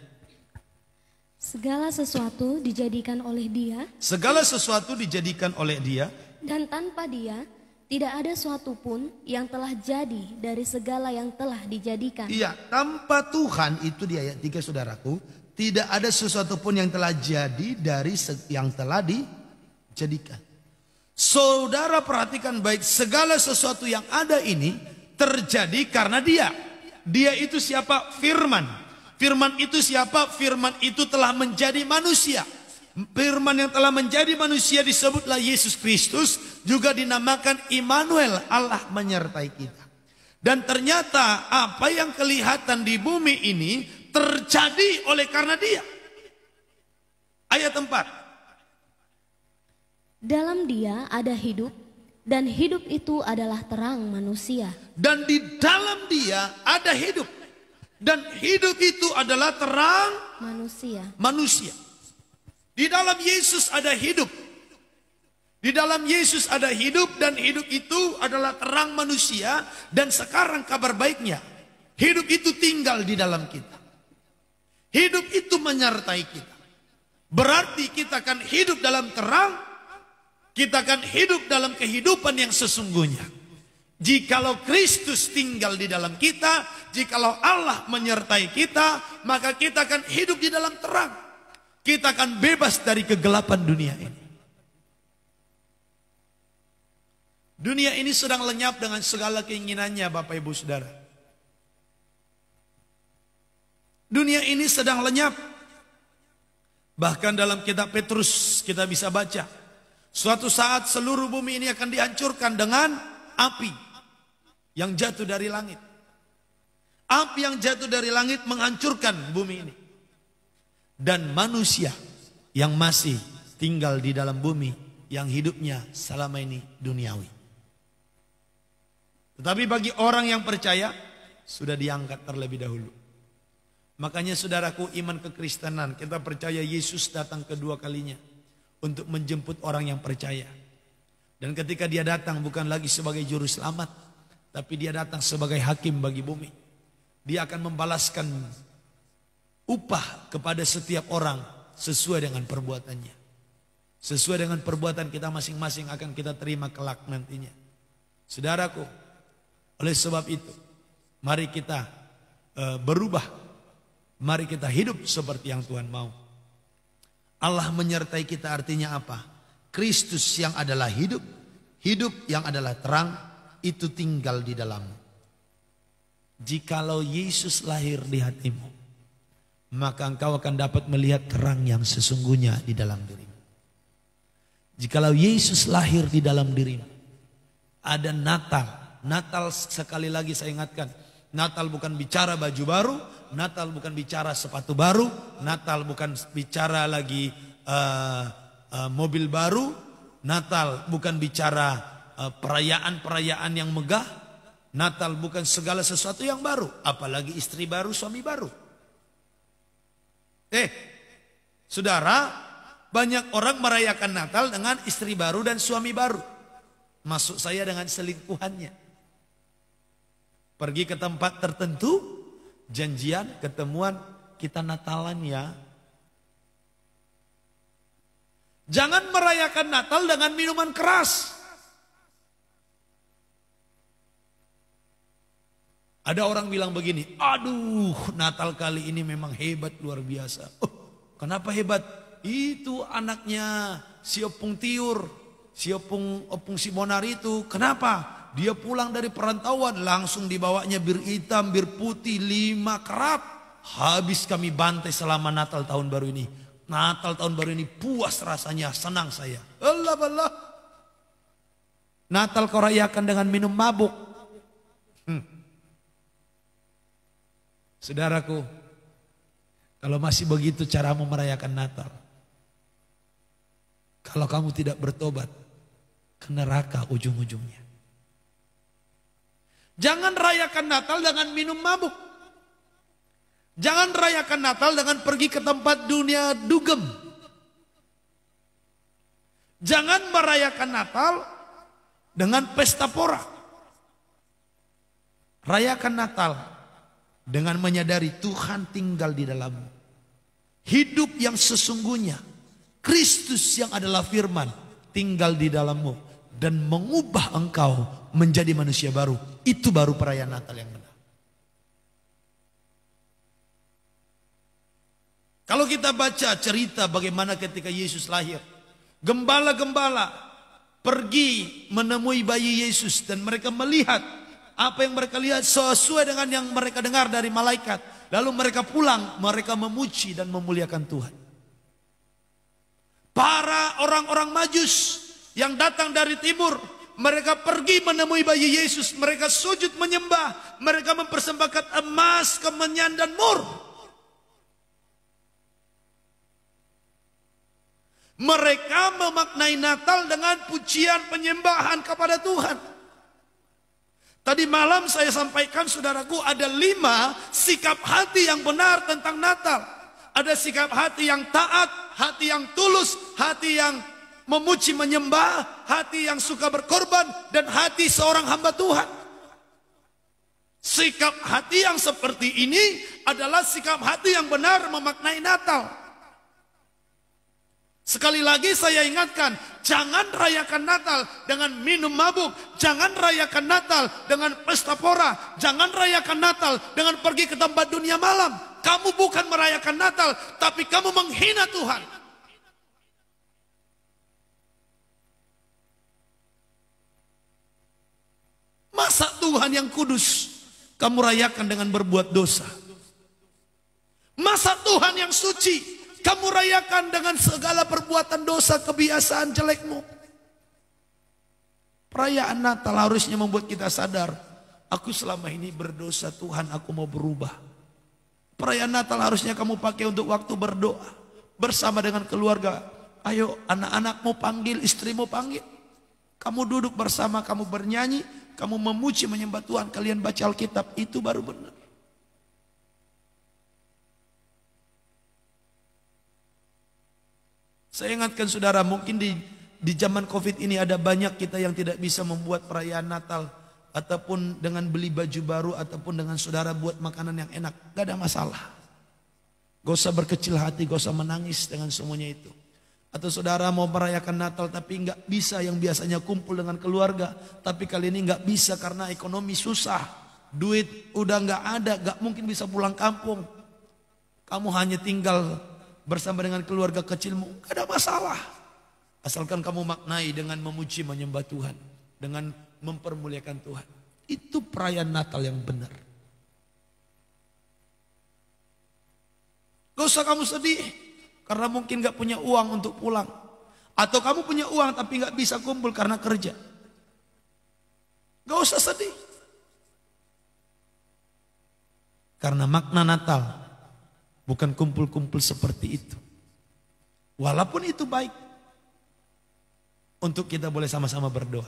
Segala sesuatu dijadikan oleh Dia. Segala sesuatu dijadikan oleh Dia. Dan tanpa Dia tidak ada suatu pun yang telah jadi dari segala yang telah dijadikan. Iya, tanpa Tuhan itu di ayat 3 saudaraku, tidak ada sesuatu pun yang telah jadi dari yang telah dijadikan. Saudara perhatikan baik, segala sesuatu yang ada ini terjadi karena Dia. Dia itu siapa? Firman. Firman itu siapa? Firman itu telah menjadi manusia. Firman yang telah menjadi manusia disebutlah Yesus Kristus, juga dinamakan Immanuel, Allah menyertai kita. Dan ternyata apa yang kelihatan di bumi ini terjadi oleh karena Dia. Ayat 4. Dalam Dia ada hidup, dan hidup itu adalah terang manusia. Dan di dalam Dia ada hidup, dan hidup itu adalah terang manusia. Di dalam Yesus ada hidup. Di dalam Yesus ada hidup, dan hidup itu adalah terang manusia. Dan sekarang kabar baiknya, hidup itu tinggal di dalam kita. Hidup itu menyertai kita. Berarti kita akan hidup dalam terang. Kita akan hidup dalam kehidupan yang sesungguhnya. Jikalau Kristus tinggal di dalam kita, jikalau Allah menyertai kita, maka kita akan hidup di dalam terang. Kita akan bebas dari kegelapan dunia ini. Dunia ini sedang lenyap dengan segala keinginannya, Bapak Ibu Saudara. Dunia ini sedang lenyap. Bahkan dalam kitab Petrus kita bisa baca, suatu saat seluruh bumi ini akan dihancurkan dengan api yang jatuh dari langit. Api yang jatuh dari langit menghancurkan bumi ini. Dan manusia yang masih tinggal di dalam bumi, yang hidupnya selama ini duniawi. Tetapi bagi orang yang percaya, sudah diangkat terlebih dahulu. Makanya saudaraku, iman kekristenan, kita percaya Yesus datang kedua kalinya untuk menjemput orang yang percaya. Dan ketika Dia datang bukan lagi sebagai juru selamat, tapi Dia datang sebagai hakim bagi bumi. Dia akan membalaskan upah kepada setiap orang sesuai dengan perbuatannya. Sesuai dengan perbuatan kita masing-masing akan kita terima kelak nantinya. Saudaraku, oleh sebab itu, mari kita berubah. Mari kita hidup seperti yang Tuhan mau. Allah menyertai kita artinya apa? Kristus yang adalah hidup, hidup yang adalah terang, itu tinggal di dalammu. Jikalau Yesus lahir di hatimu, maka engkau akan dapat melihat terang yang sesungguhnya di dalam dirimu. Jikalau Yesus lahir di dalam dirimu, ada Natal. Natal sekali lagi saya ingatkan, Natal bukan bicara baju baru, Natal bukan bicara sepatu baru, Natal bukan bicara lagi mobil baru, Natal bukan bicara perayaan-perayaan yang megah, Natal bukan segala sesuatu yang baru, apalagi istri baru, suami baru. Saudara, banyak orang merayakan Natal dengan istri baru dan suami baru. Maksud saya dengan selingkuhannya. Pergi ke tempat tertentu, janjian, ketemuan, kita Natalan ya. Jangan merayakan Natal dengan minuman keras. Ada orang bilang begini, aduh Natal kali ini memang hebat luar biasa. Oh, kenapa hebat? Itu anaknya si Opung Tiur si Opung Simonar itu. Kenapa? Dia pulang dari perantauan langsung dibawanya bir hitam, bir putih, 5 kerat. Habis kami bantai selama Natal tahun baru ini. Natal tahun baru ini puas rasanya, senang saya. Allah Allah. Natal kau rayakan dengan minum mabuk. Saudaraku, kalau masih begitu caramu merayakan Natal, kalau kamu tidak bertobat, ke neraka ujung-ujungnya. Jangan rayakan Natal dengan minum mabuk. Jangan rayakan Natal dengan pergi ke tempat dunia dugem. Jangan merayakan Natal dengan pesta pora. Rayakan Natal dengan menyadari Tuhan tinggal di dalammu. Hidup yang sesungguhnya, Kristus yang adalah firman tinggal di dalammu dan mengubah engkau menjadi manusia baru. Itu baru perayaan Natal yang benar. Kalau kita baca cerita bagaimana ketika Yesus lahir, gembala-gembala pergi menemui bayi Yesus dan mereka melihat apa yang mereka lihat sesuai dengan yang mereka dengar dari malaikat. Lalu mereka pulang, mereka memuji dan memuliakan Tuhan. Para orang-orang Majus yang datang dari timur, mereka pergi menemui bayi Yesus. Mereka sujud menyembah, mereka mempersembahkan emas, kemenyan dan mur. Mereka memaknai Natal dengan pujian penyembahan kepada Tuhan. Tadi malam saya sampaikan saudaraku ada 5 sikap hati yang benar tentang Natal. Ada sikap hati yang taat, hati yang tulus, hati yang memuji menyembah, hati yang suka berkorban, dan hati seorang hamba Tuhan. Sikap hati yang seperti ini adalah sikap hati yang benar memaknai Natal. Sekali lagi saya ingatkan, jangan rayakan Natal dengan minum mabuk, jangan rayakan Natal dengan pesta pora, jangan rayakan Natal dengan pergi ke tempat dunia malam. Kamu bukan merayakan Natal, tapi kamu menghina Tuhan. Masa Tuhan yang kudus kamu rayakan dengan berbuat dosa? Masa Tuhan yang suci kamu rayakan dengan segala perbuatan dosa, kebiasaan jelekmu? Perayaan Natal harusnya membuat kita sadar, aku selama ini berdosa, Tuhan aku mau berubah. Perayaan Natal harusnya kamu pakai untuk waktu berdoa bersama dengan keluarga. Ayo anak-anakmu panggil, istrimu panggil. Kamu duduk bersama, kamu bernyanyi, kamu memuji menyembah Tuhan, kalian baca Alkitab, itu baru benar. Saya ingatkan saudara, mungkin di zaman Covid ini ada banyak kita yang tidak bisa membuat perayaan Natal, ataupun dengan beli baju baru, ataupun dengan saudara buat makanan yang enak. Gak ada masalah. Gak usah berkecil hati, gak usah menangis dengan semuanya itu. Atau saudara mau merayakan Natal tapi gak bisa, yang biasanya kumpul dengan keluarga, tapi kali ini gak bisa karena ekonomi susah. Duit udah gak ada, gak mungkin bisa pulang kampung. Kamu hanya tinggal bersama dengan keluarga kecilmu, gak ada masalah. Asalkan kamu maknai dengan memuji menyembah Tuhan, dengan mempermuliakan Tuhan. Itu perayaan Natal yang benar. Gak usah kamu sedih karena mungkin gak punya uang untuk pulang, atau kamu punya uang tapi gak bisa kumpul karena kerja. Gak usah sedih. Karena makna Natal bukan kumpul-kumpul seperti itu. Walaupun itu baik untuk kita boleh sama-sama berdoa.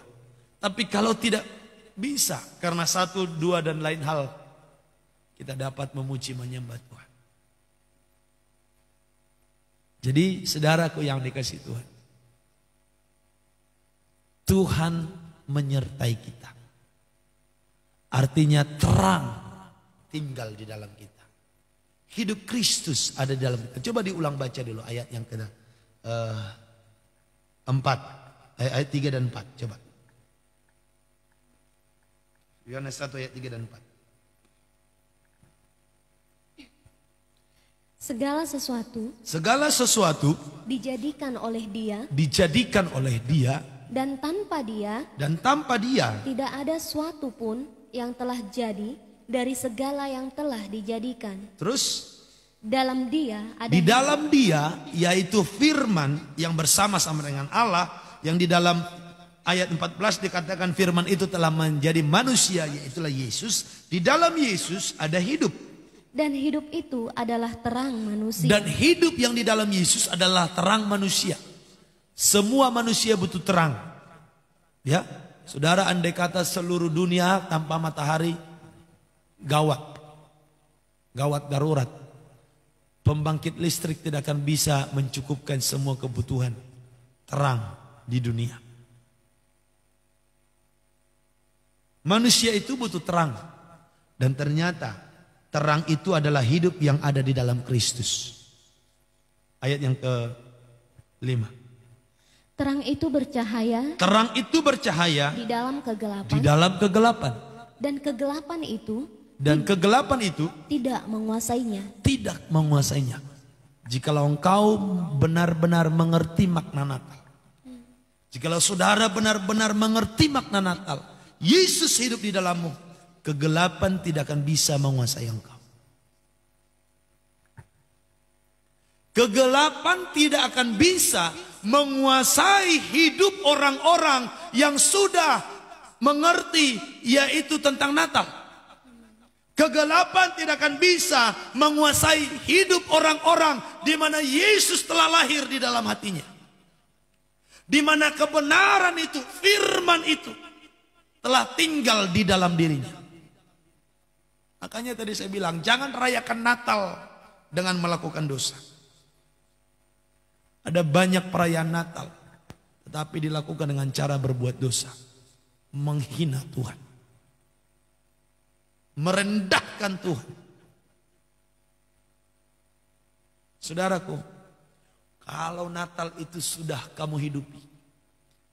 Tapi kalau tidak bisa karena 1, 2 dan lain hal, kita dapat memuji menyembah Tuhan. Jadi saudaraku yang dikasihi Tuhan, Tuhan menyertai kita. Artinya terang tinggal di dalam kita. Hidup Kristus ada di dalam kita. Coba diulang baca dulu ayat yang ke 4. Ayat 3 dan 4. Coba. Yohanes 1 ayat 3 dan 4. Segala sesuatu dijadikan oleh Dia Dan tanpa Dia tidak ada suatu pun yang telah jadi dari segala yang telah dijadikan. Terus Dalam Dia ada di dalam Dia, yaitu firman yang bersama-sama dengan Allah, yang di dalam ayat 14 dikatakan firman itu telah menjadi manusia, yaitulah Yesus. Di dalam Yesus ada hidup. Dan hidup itu adalah terang manusia. Dan hidup yang di dalam Yesus adalah terang manusia. Semua manusia butuh terang. Ya, saudara, andai kata seluruh dunia tanpa matahari, gawat darurat. Pembangkit listrik tidak akan bisa mencukupkan semua kebutuhan terang di dunia. Manusia itu butuh terang. Dan ternyata terang itu adalah hidup yang ada di dalam Kristus. Ayat yang ke-5. Terang itu bercahaya. Terang itu bercahaya Di dalam kegelapan. di dalam kegelapan. Dan kegelapan itu tidak menguasainya. Jikalau engkau benar-benar mengerti makna Natal. Jikalau saudara benar-benar mengerti makna Natal, Yesus hidup di dalammu, kegelapan tidak akan bisa menguasai engkau. Kegelapan tidak akan bisa menguasai hidup orang-orang yang sudah mengerti, yaitu tentang Natal. Kegelapan tidak akan bisa menguasai hidup orang-orang di mana Yesus telah lahir di dalam hatinya. Di mana kebenaran itu, firman itu telah tinggal di dalam dirinya. Makanya tadi saya bilang, jangan rayakan Natal dengan melakukan dosa. Ada banyak perayaan Natal, tetapi dilakukan dengan cara berbuat dosa. Menghina Tuhan. Merendahkan Tuhan. Saudaraku, kalau Natal itu sudah kamu hidupi,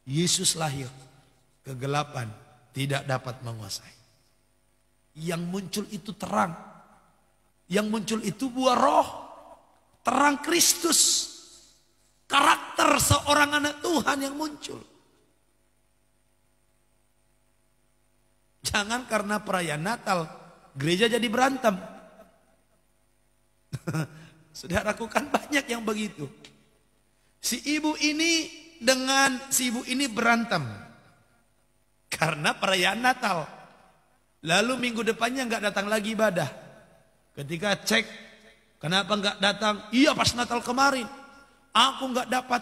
Yesus lahir, kegelapan tidak dapat menguasai. Yang muncul itu terang. Yang muncul itu buah roh. Terang Kristus. Karakter seorang anak Tuhan yang muncul. Jangan karena perayaan Natal gereja jadi berantem. Saudaraku, kan banyak yang begitu. Si ibu ini berantem karena perayaan Natal. Lalu minggu depannya nggak datang lagi ibadah. Ketika cek, kenapa nggak datang? Iya, pas Natal kemarin aku nggak dapat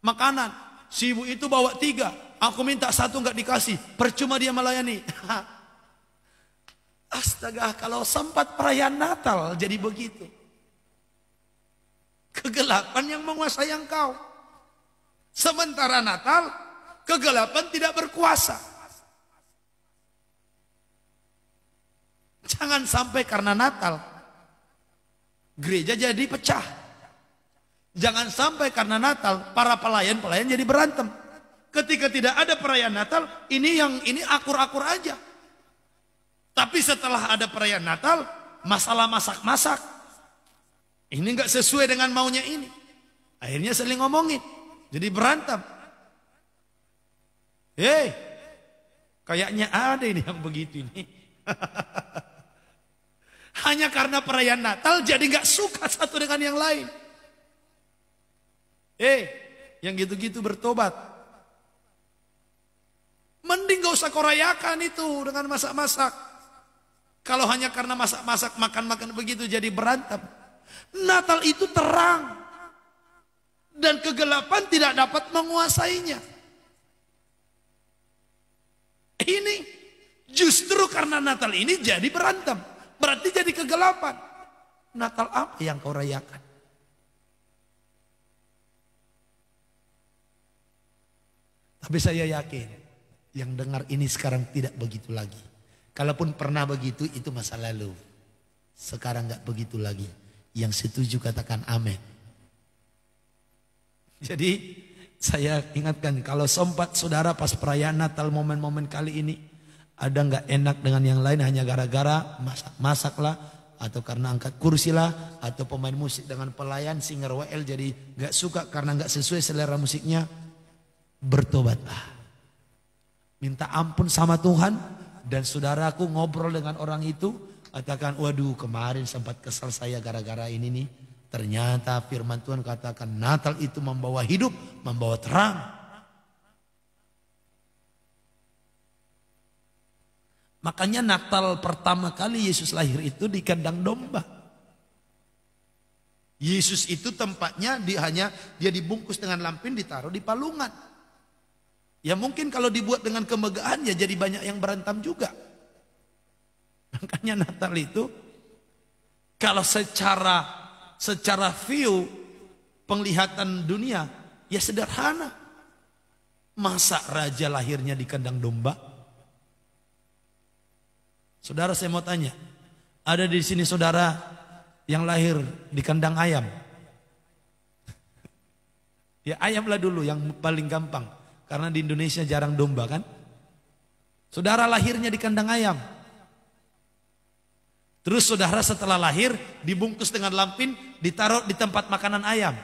makanan. Si ibu itu bawa 3, aku minta 1 nggak dikasih. Percuma dia melayani. Astaga, kalau sempat perayaan Natal jadi begitu. Kegelapan yang menguasai engkau. Sementara Natal, kegelapan tidak berkuasa. Jangan sampai karena Natal gereja jadi pecah. Jangan sampai karena Natal para pelayan jadi berantem. Ketika tidak ada perayaan Natal, ini akur-akur aja. Tapi setelah ada perayaan Natal, masalah masak-masak. Ini nggak sesuai dengan maunya ini. Akhirnya saling ngomongin, jadi berantem. Kayaknya ada ini yang begitu ini. Hanya karena perayaan Natal jadi nggak suka satu dengan yang lain. Yang gitu-gitu bertobat. Mending gak usah kau rayakan itu dengan masak-masak. Kalau hanya karena masak-masak, makan-makan begitu jadi berantem. Natal itu terang. Dan kegelapan tidak dapat menguasainya. Ini justru karena Natal ini jadi berantem. Berarti jadi kegelapan. Natal apa yang kau rayakan? Tapi saya yakin yang dengar ini sekarang tidak begitu lagi. Kalaupun pernah begitu, itu masa lalu. Sekarang gak begitu lagi. Yang setuju katakan amin. Jadi saya ingatkan, kalau sempat saudara pas perayaan Natal momen-momen kali ini ada nggak enak dengan yang lain hanya gara-gara masak lah, atau karena angkat kursi lah, atau pemain musik dengan pelayan singer WL jadi nggak suka karena nggak sesuai selera musiknya. bertobatlah. Minta ampun sama Tuhan. Dan saudaraku ngobrol dengan orang itu. Katakan, waduh kemarin sempat kesal saya gara-gara ini nih. Ternyata firman Tuhan katakan Natal itu membawa hidup, membawa terang. Makanya Natal pertama kali Yesus lahir itu di kandang domba. Yesus itu tempatnya dia dibungkus dengan lampin, ditaruh di palungan. Ya mungkin kalau dibuat dengan kemegahan ya jadi banyak yang berantem juga. Makanya Natal itu kalau secara view penglihatan dunia ya sederhana. Masa raja lahirnya di kandang domba? Saudara, saya mau tanya, ada di sini saudara yang lahir di kandang ayam? Ya ayamlah dulu yang paling gampang. Karena di Indonesia jarang domba kan. Saudara lahirnya di kandang ayam. Terus saudara setelah lahir dibungkus dengan lampin, ditaruh di tempat makanan ayam.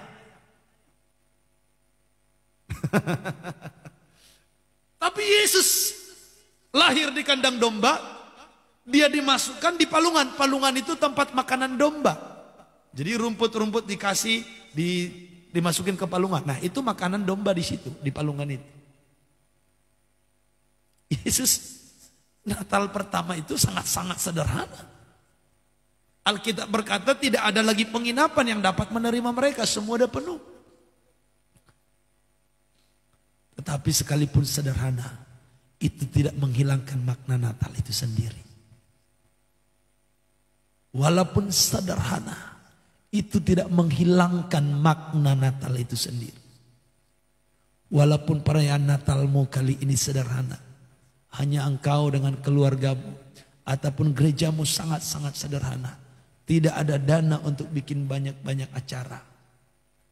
Tapi Yesus lahir di kandang domba, dia dimasukkan di palungan. Palungan itu tempat makanan domba. Jadi rumput-rumput dikasih dimasukin ke palungan. Nah, itu makanan domba di situ, di palungan itu. Yesus Natal pertama itu sangat-sangat sederhana. Alkitab berkata tidak ada lagi penginapan yang dapat menerima mereka, semua udah penuh. Tetapi sekalipun sederhana, itu tidak menghilangkan makna Natal itu sendiri. Walaupun sederhana, itu tidak menghilangkan makna Natal itu sendiri. Walaupun perayaan Natalmu kali ini sederhana, hanya engkau dengan keluargamu ataupun gerejamu sangat-sangat sederhana. Tidak ada dana untuk bikin banyak-banyak acara.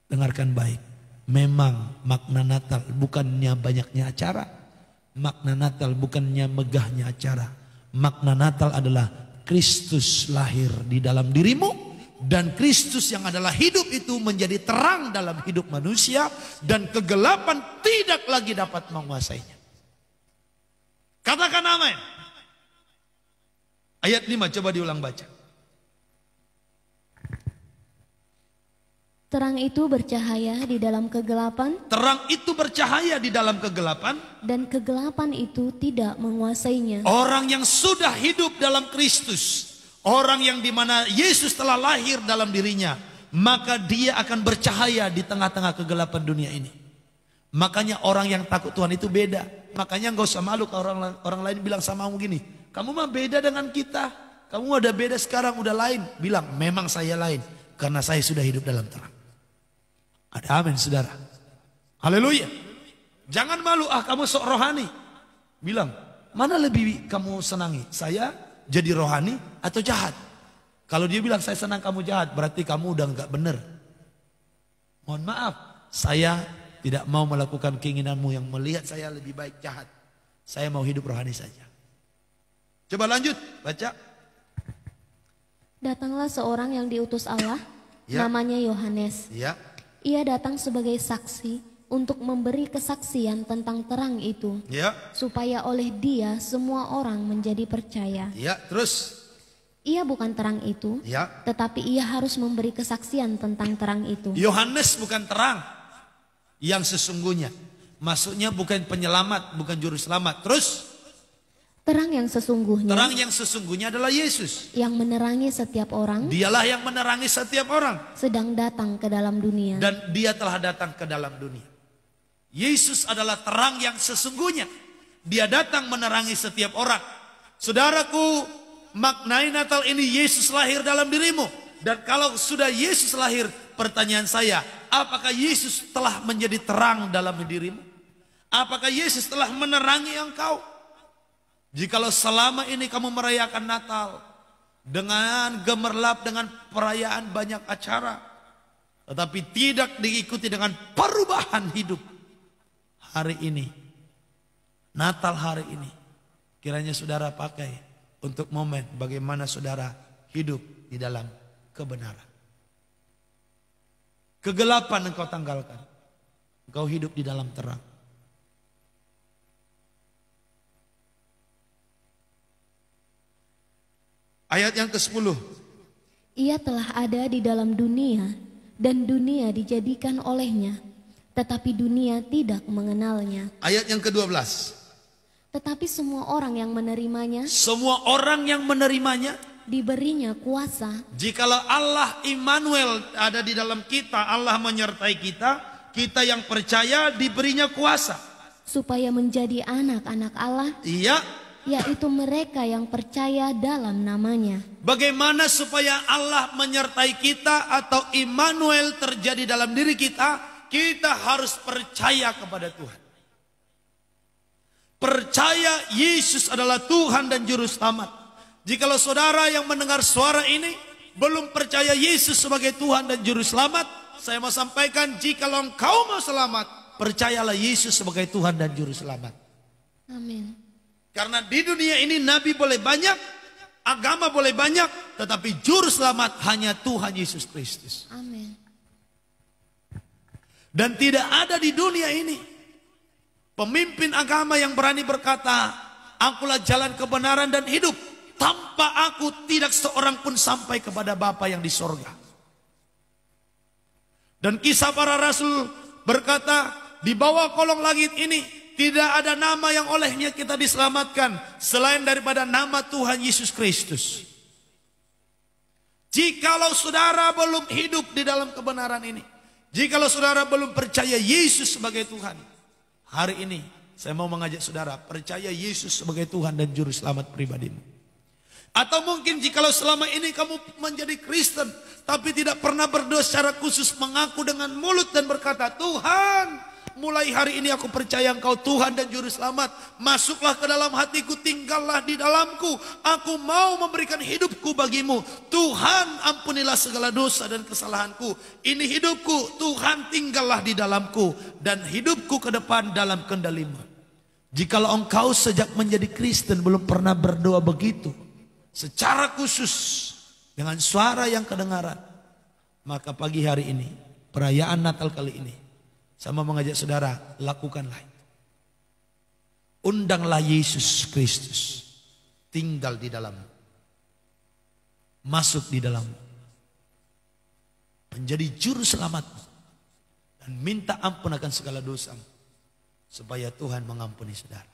Dengarkan baik. Memang makna Natal bukannya banyaknya acara. Makna Natal bukannya megahnya acara. Makna Natal adalah Kristus lahir di dalam dirimu. Dan Kristus yang adalah hidup itu menjadi terang dalam hidup manusia. Dan kegelapan tidak lagi dapat menguasainya. Katakan amin. Ayat 5 coba diulang baca. Terang itu bercahaya di dalam kegelapan. Terang itu bercahaya di dalam kegelapan. Dan kegelapan itu tidak menguasainya. Orang yang sudah hidup dalam Kristus. Orang yang dimana Yesus telah lahir dalam dirinya. Maka dia akan bercahaya di tengah-tengah kegelapan dunia ini. Makanya orang yang takut Tuhan itu beda. Makanya gak usah malu kalau orang lain bilang sama kamu gini. Kamu mah beda dengan kita. Kamu udah beda sekarang, udah lain. Bilang memang saya lain. Karena saya sudah hidup dalam terang. Ada amin saudara. Haleluya. Jangan malu, kamu sok rohani. Bilang, mana lebih kamu senangi? Saya jadi rohani atau jahat? Kalau dia bilang saya senang kamu jahat, berarti kamu udah gak benar. Mohon maaf, saya tidak mau melakukan keinginanmu yang melihat saya lebih baik jahat. Saya mau hidup rohani saja. Coba lanjut, baca. Datanglah seorang yang diutus Allah, namanya Yohanes. Ya. Ia datang sebagai saksi untuk memberi kesaksian tentang terang itu. Ya. Supaya oleh dia semua orang menjadi percaya. Ya, terus. Ia bukan terang itu, tetapi ia harus memberi kesaksian tentang terang itu. Yohanes bukan terang yang sesungguhnya. Maksudnya bukan penyelamat, bukan juru selamat. Terus? Terang yang sesungguhnya. Terang yang sesungguhnya adalah Yesus. Yang menerangi setiap orang. Dialah yang menerangi setiap orang. Sedang datang ke dalam dunia. Dan dia telah datang ke dalam dunia. Yesus adalah terang yang sesungguhnya. Dia datang menerangi setiap orang. Saudaraku, maknai Natal ini Yesus lahir dalam dirimu. Dan kalau sudah Yesus lahir, pertanyaan saya, apakah Yesus telah menjadi terang dalam dirimu? Apakah Yesus telah menerangi engkau? Jikalau selama ini kamu merayakan Natal dengan gemerlap, dengan perayaan banyak acara, tetapi tidak diikuti dengan perubahan hidup hari ini, Natal hari ini, kiranya saudara pakai untuk momen bagaimana saudara hidup di dalam kebenaran. Kegelapan engkau tanggalkan, engkau hidup di dalam terang. Ayat yang ke-10. Ia telah ada di dalam dunia dan dunia dijadikan olehnya, tetapi dunia tidak mengenalnya. Ayat yang ke-12. Tetapi semua orang yang menerimanya, Semua orang yang menerimanya, diberinya kuasa jikalau Allah Immanuel ada di dalam kita, Allah menyertai kita, kita yang percaya diberinya kuasa. supaya menjadi anak-anak Allah, Iya. yaitu mereka yang percaya dalam namanya. Bagaimana supaya Allah menyertai kita atau Immanuel terjadi dalam diri kita? Kita harus percaya kepada Tuhan. Percaya Yesus adalah Tuhan dan Juru Selamat. Jikalau saudara yang mendengar suara ini belum percaya Yesus sebagai Tuhan dan Juru Selamat, saya mau sampaikan, jikalau engkau mau selamat, percayalah Yesus sebagai Tuhan dan Juru Selamat. Amin. Karena di dunia ini nabi boleh banyak, agama boleh banyak, tetapi Juru Selamat hanya Tuhan Yesus Kristus. Amin. Dan tidak ada di dunia ini pemimpin agama yang berani berkata, akulah jalan kebenaran dan hidup. Tanpa aku tidak seorang pun sampai kepada Bapa yang di sorga. Dan kisah para rasul berkata, di bawah kolong langit ini tidak ada nama yang olehnya kita diselamatkan selain daripada nama Tuhan Yesus Kristus. Jikalau saudara belum hidup di dalam kebenaran ini, jikalau saudara belum percaya Yesus sebagai Tuhan, hari ini saya mau mengajak saudara percaya Yesus sebagai Tuhan dan Juru Selamat pribadimu. Atau mungkin jikalau selama ini kamu menjadi Kristen tapi tidak pernah berdoa secara khusus, mengaku dengan mulut dan berkata, Tuhan, mulai hari ini aku percaya Engkau Tuhan dan Juru Selamat. Masuklah ke dalam hatiku, tinggallah di dalamku. Aku mau memberikan hidupku bagimu. Tuhan, ampunilah segala dosa dan kesalahanku. Ini hidupku, Tuhan tinggallah di dalamku. Dan hidupku ke depan dalam kendalimu. Jikalau engkau sejak menjadi Kristen belum pernah berdoa begitu, secara khusus dengan suara yang kedengaran, maka pagi hari ini, perayaan Natal kali ini, saya mau mengajak saudara, lakukanlah itu. Undanglah Yesus Kristus tinggal di dalammu, masuk di dalammu, menjadi juru selamatmu, dan minta ampun akan segala dosamu, supaya Tuhan mengampuni saudara.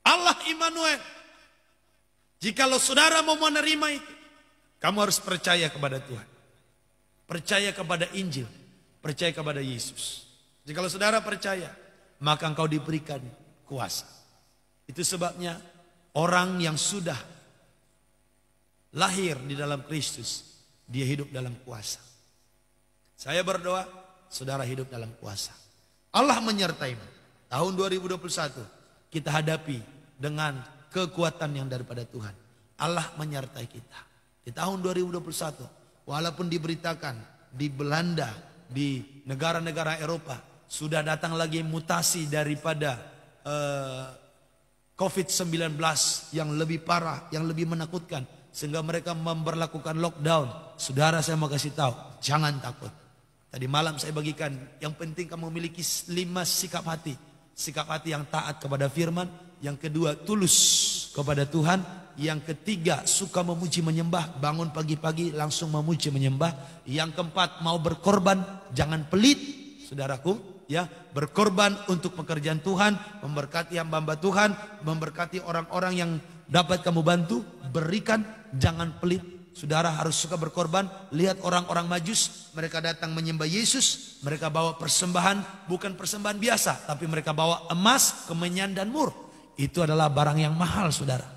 Allah Immanuel. Jikalau saudara mau menerima itu, kamu harus percaya kepada Tuhan. Percaya kepada Injil. Percaya kepada Yesus. Jikalau saudara percaya, maka engkau diberikan kuasa. Itu sebabnya orang yang sudah lahir di dalam Kristus, dia hidup dalam kuasa. Saya berdoa, saudara hidup dalam kuasa. Allah menyertaimu. Tahun 2021 kita hadapi dengan kekuatan yang daripada Tuhan. Allah menyertai kita. Di tahun 2021, walaupun diberitakan di Belanda, di negara-negara Eropa, sudah datang lagi mutasi daripada COVID-19 yang lebih parah, yang lebih menakutkan, sehingga mereka memberlakukan lockdown. Saudara, saya mau kasih tahu, jangan takut. Tadi malam saya bagikan, yang penting kamu memiliki 5 sikap hati. Sikap hati yang taat kepada firman. Yang kedua, tulus kepada Tuhan. Yang ketiga, suka memuji menyembah. Bangun pagi-pagi langsung memuji menyembah. Yang keempat, mau berkorban, jangan pelit, saudaraku. Ya, berkorban untuk pekerjaan Tuhan, memberkati hamba-hamba Tuhan, memberkati orang-orang yang dapat kamu bantu. Berikan, jangan pelit. Saudara harus suka berkorban. Lihat orang-orang Majus, mereka datang menyembah Yesus. Mereka bawa persembahan, bukan persembahan biasa, tapi mereka bawa emas, kemenyan dan mur. Itu adalah barang yang mahal, saudara.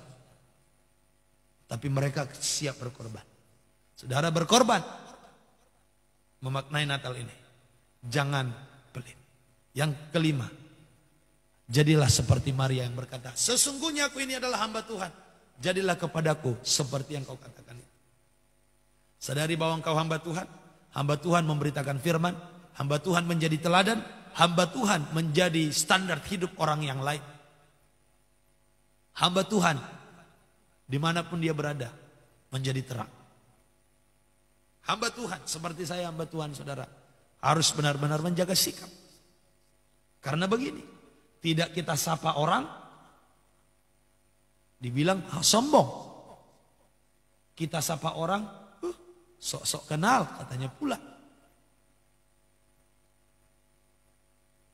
Tapi mereka siap berkorban. Saudara berkorban, memaknai Natal ini. Jangan pelit. Yang kelima, jadilah seperti Maria yang berkata, sesungguhnya aku ini adalah hamba Tuhan. Jadilah kepadaku seperti yang kau katakan itu. Sadari bahwa engkau hamba Tuhan memberitakan firman, hamba Tuhan menjadi teladan, hamba Tuhan menjadi standar hidup orang yang lain. Hamba Tuhan, dimanapun dia berada, menjadi terang. Hamba Tuhan, seperti saya hamba Tuhan, saudara, harus benar-benar menjaga sikap. Karena begini, tidak kita sapa orang, dibilang sombong. Kita sapa orang, sok-sok kenal katanya pula.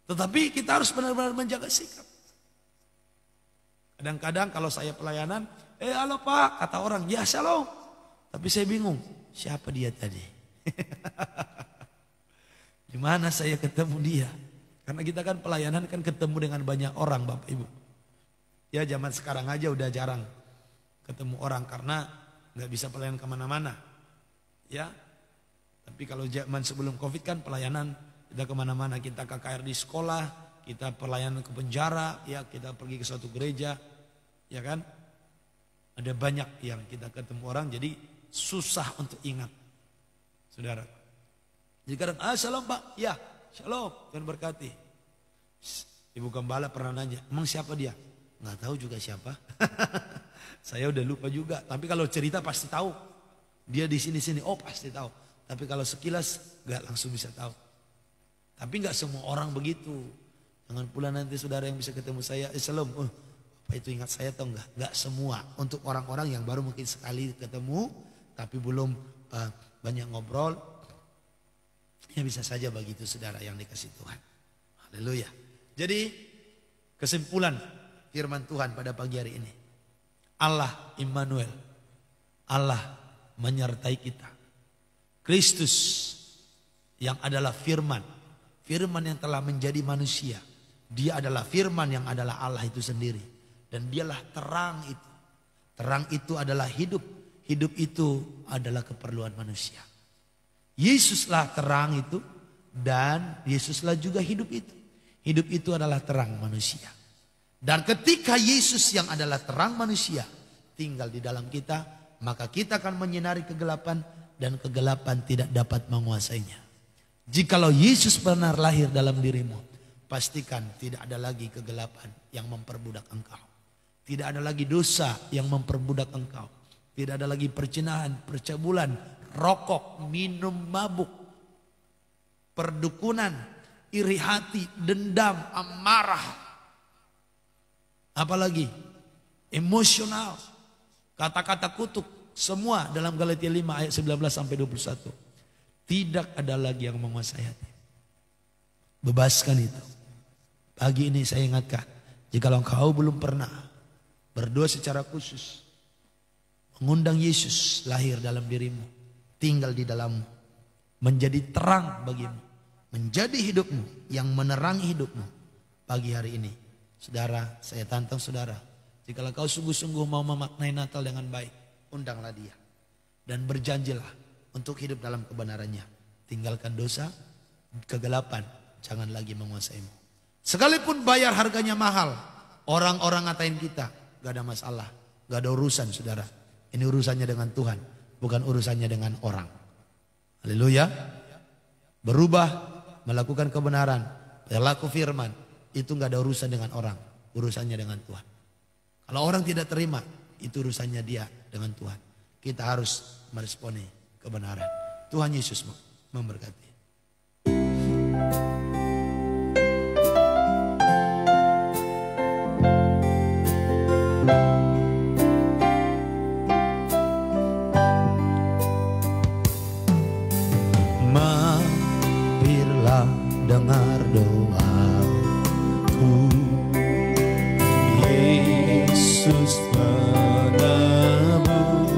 Tetapi kita harus benar-benar menjaga sikap. Kadang-kadang kalau saya pelayanan, halo Pak, kata orang, ya shalom. Tapi saya bingung, siapa dia tadi? Di mana saya ketemu dia? Karena kita kan pelayanan kan ketemu dengan banyak orang Bapak Ibu. Ya zaman sekarang aja udah jarang ketemu orang karena nggak bisa pelayanan kemana-mana. Ya, tapi kalau zaman sebelum Covid kan pelayanan kita kemana-mana. Kita KKR di sekolah, kita pelayanan ke penjara, ya kita pergi ke suatu gereja, ya kan. Ada banyak yang kita ketemu orang jadi susah untuk ingat. Saudara. Jadi kadang, shalom Pak, ya shalom, Tuhan berkati. Ibu Gembala pernah nanya, emang siapa dia? Nggak tahu juga siapa. Saya udah lupa juga. Tapi kalau cerita pasti tahu. Dia di sini-sini, oh pasti tahu. Tapi kalau sekilas nggak langsung bisa tahu. Tapi nggak semua orang begitu. Jangan pula nanti saudara yang bisa ketemu saya, shalom, Pak itu ingat saya atau enggak? Enggak semua. Untuk orang-orang yang baru mungkin sekali ketemu, tapi belum banyak ngobrol, ya bisa saja begitu saudara yang dikasih Tuhan. Haleluya. Jadi kesimpulan firman Tuhan pada pagi hari ini. Allah Immanuel. Allah menyertai kita. Kristus yang adalah firman. Firman yang telah menjadi manusia. Dia adalah firman yang adalah Allah itu sendiri. Dan dialah terang itu. Terang itu adalah hidup. Hidup itu adalah keperluan manusia. Yesuslah terang itu dan Yesuslah juga hidup itu. Hidup itu adalah terang manusia. Dan ketika Yesus yang adalah terang manusia tinggal di dalam kita, maka kita akan menyinari kegelapan dan kegelapan tidak dapat menguasainya. Jikalau Yesus benar lahir dalam dirimu, pastikan tidak ada lagi kegelapan yang memperbudak engkau. Tidak ada lagi dosa yang memperbudak engkau. Tidak ada lagi perzinahan, percabulan, rokok, minum mabuk, perdukunan, iri hati, dendam, amarah. Apalagi emosional, kata-kata kutuk, semua dalam Galatia 5 ayat 19 sampai 21. Tidak ada lagi yang menguasai hati. Bebaskan itu. Pagi ini saya ingatkan, jika engkau belum pernah berdoa secara khusus, mengundang Yesus lahir dalam dirimu, tinggal di dalammu, menjadi terang bagimu, menjadi hidupmu yang menerangi hidupmu. Pagi hari ini, saudara, saya tantang saudara, jika kau sungguh-sungguh mau memaknai Natal dengan baik, undanglah dia. Dan berjanjilah untuk hidup dalam kebenarannya. Tinggalkan dosa, kegelapan, jangan lagi menguasaimu. Sekalipun bayar harganya mahal, orang-orang ngatain kita, gak ada masalah, gak ada urusan saudara. Ini urusannya dengan Tuhan, bukan urusannya dengan orang. Haleluya. Berubah, melakukan kebenaran, berlaku firman, itu gak ada urusan dengan orang, urusannya dengan Tuhan. Kalau orang tidak terima, itu urusannya dia dengan Tuhan. Kita harus meresponi kebenaran. Tuhan Yesus memberkati. Mampirlah dengar doaku, Yesus menebus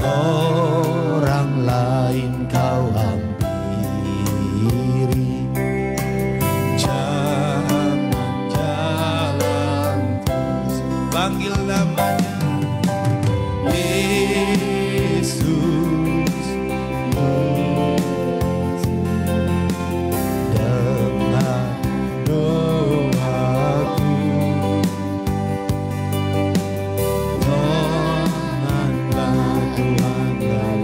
orang lain kau hampiri, jangan jalan terus, panggil namanya Yesus, dengar doaku, Tuhanlah Tuhanlah.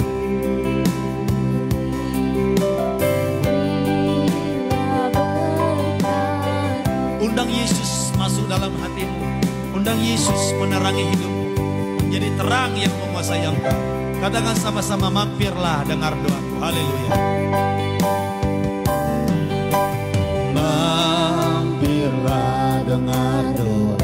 Undang Yesus masuk dalam hatimu. Undang Yesus menerangi hidupmu. Menjadi terang yang menguasai engkau. Katakan sama-sama, mampirlah dengar doaku. Haleluya. Mampirlah dengar doaku,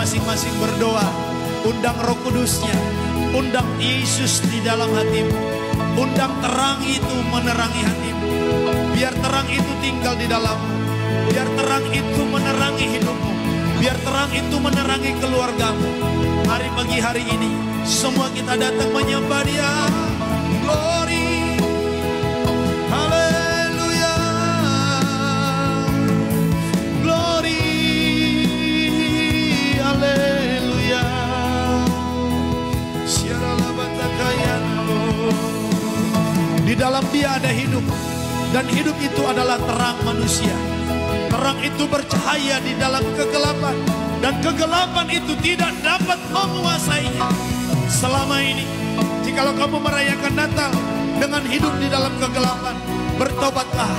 masing-masing berdoa. Undang Roh Kudusnya, undang Yesus di dalam hatimu. Undang terang itu menerangi hatimu. Biar terang itu tinggal di dalammu. Biar terang itu menerangi hidupmu. Biar terang itu menerangi keluargamu. Hari pagi hari ini semua kita datang menyembah Dia. Glory, haleluya, glory, haleluya. Di dalam Dia ada hidup, dan hidup itu adalah terang manusia. Terang itu bercahaya di dalam kegelapan, dan kegelapan itu tidak dapat menguasainya. Selama ini, jikalau kamu merayakan Natal dengan hidup di dalam kegelapan, bertobatlah.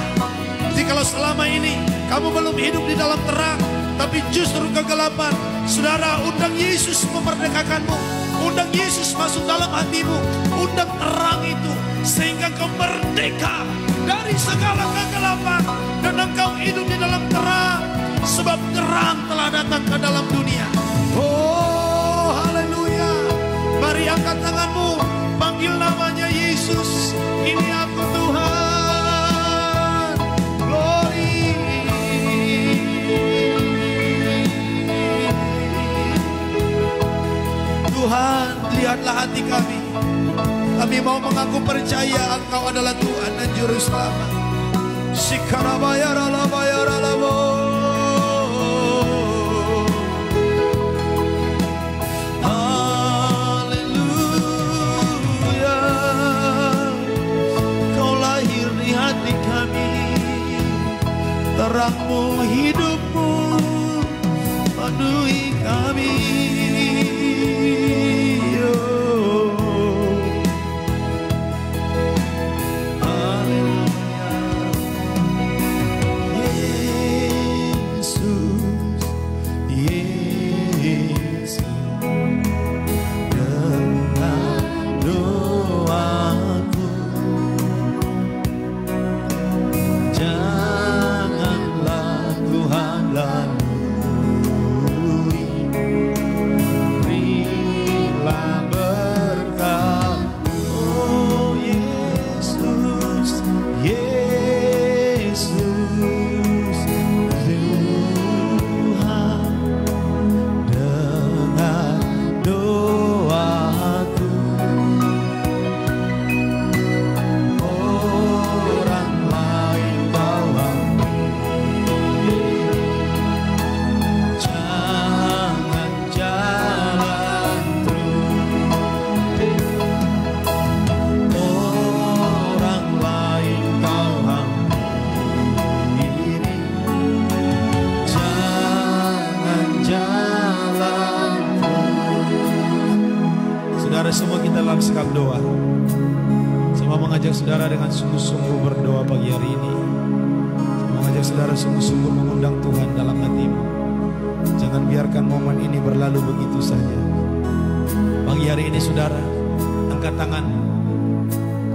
Jikalau selama ini kamu belum hidup di dalam terang, tapi justru kegelapan, saudara, undang Yesus memerdekakanmu. Undang Yesus masuk dalam hatimu. Undang terang itu sehingga kau merdeka dari segala kegelapan, dan engkau hidup di dalam terang, sebab terang telah datang ke dalam dunia. Oh, haleluya. Mari angkat tanganmu, panggil namanya Yesus. Ini aku Tuhan. Glory. Tuhan, lihatlah hati kami. Kami mau mengaku percaya Engkau adalah Tuhan dan Juru Selamat. Haleluya. Kau lahir di hati kami. Terangmu, hidupmu penuhi kami. Semua kita dalam sikap doa. Saya mengajak saudara dengan sungguh-sungguh berdoa pagi hari ini. Saya mengajak saudara sungguh-sungguh mengundang Tuhan dalam hatimu. Jangan biarkan momen ini berlalu begitu saja. Pagi hari ini saudara, angkat tangan,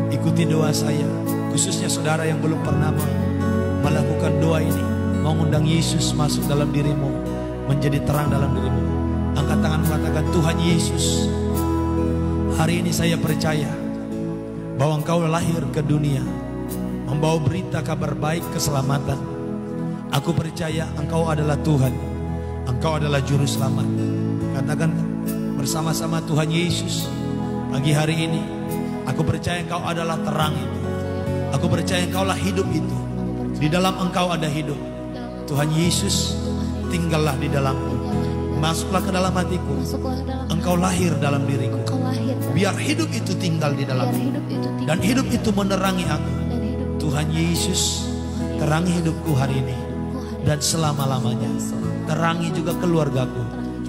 ikuti doa saya. Khususnya saudara yang belum pernah melakukan doa ini, mengundang Yesus masuk dalam dirimu, menjadi terang dalam dirimu. Angkat tangan, katakan, Tuhan Yesus, hari ini saya percaya bahwa Engkau lahir ke dunia membawa berita kabar baik keselamatan. Aku percaya Engkau adalah Tuhan, Engkau adalah Juru Selamat. Katakan bersama-sama, Tuhan Yesus, pagi hari ini aku percaya Engkau adalah terang itu. Aku percaya Engkaulah hidup itu. Di dalam Engkau ada hidup. Tuhan Yesus, tinggallah di dalamku. Masuklah ke dalam hatiku. Engkau lahir dalam diriku. Biar hidup itu tinggal di dalamku. Dan hidup itu menerangi aku. Tuhan Yesus, terangi hidupku hari ini dan selama-lamanya. Terangi juga keluargaku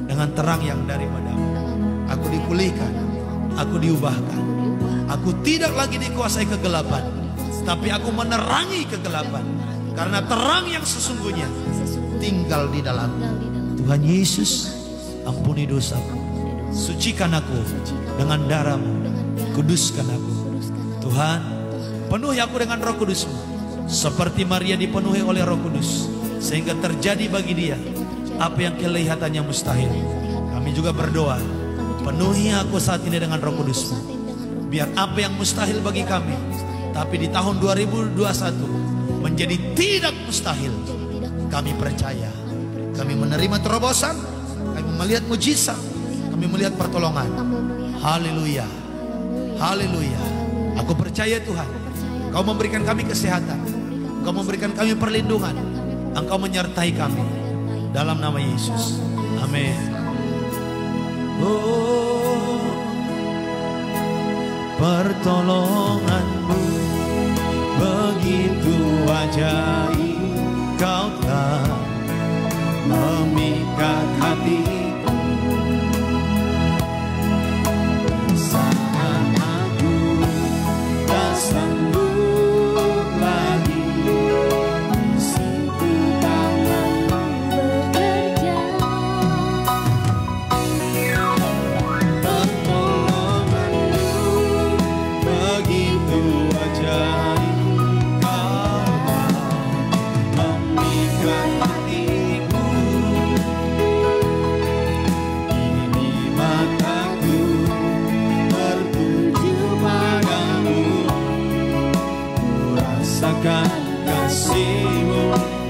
dengan terang yang daripadamu. Aku dipulihkan, aku diubahkan. Aku tidak lagi dikuasai kegelapan, tapi aku menerangi kegelapan. Karena terang yang sesungguhnya tinggal di dalamku. Tuhan Yesus, ampuni dosaku, sucikan aku dengan darah-Mu, kuduskan aku. Tuhan, penuhi aku dengan Roh Kudus-Mu, seperti Maria dipenuhi oleh Roh Kudus, sehingga terjadi bagi dia apa yang kelihatannya mustahil. Kami juga berdoa, penuhi aku saat ini dengan Roh Kudus. Biar apa yang mustahil bagi kami, tapi di tahun 2021 menjadi tidak mustahil. Kami percaya, kami menerima terobosan, kami melihat mujizat, kami melihat pertolongan. Haleluya, haleluya. Aku percaya Tuhan, Engkau memberikan kami kesehatan, Engkau memberikan kami perlindungan, Engkau menyertai kami. Dalam nama Yesus, amin. Oh, pertolonganmu begitu ajaib, Kau telah memikat hatiku. Saat aku tak sanggup lagi, di situ tanganmu bekerja. Pertolonganmu begitu ajaib, Kau telah memikat hatiku. Kini mataku tertuju padamu, ku rasakan kasih-Mu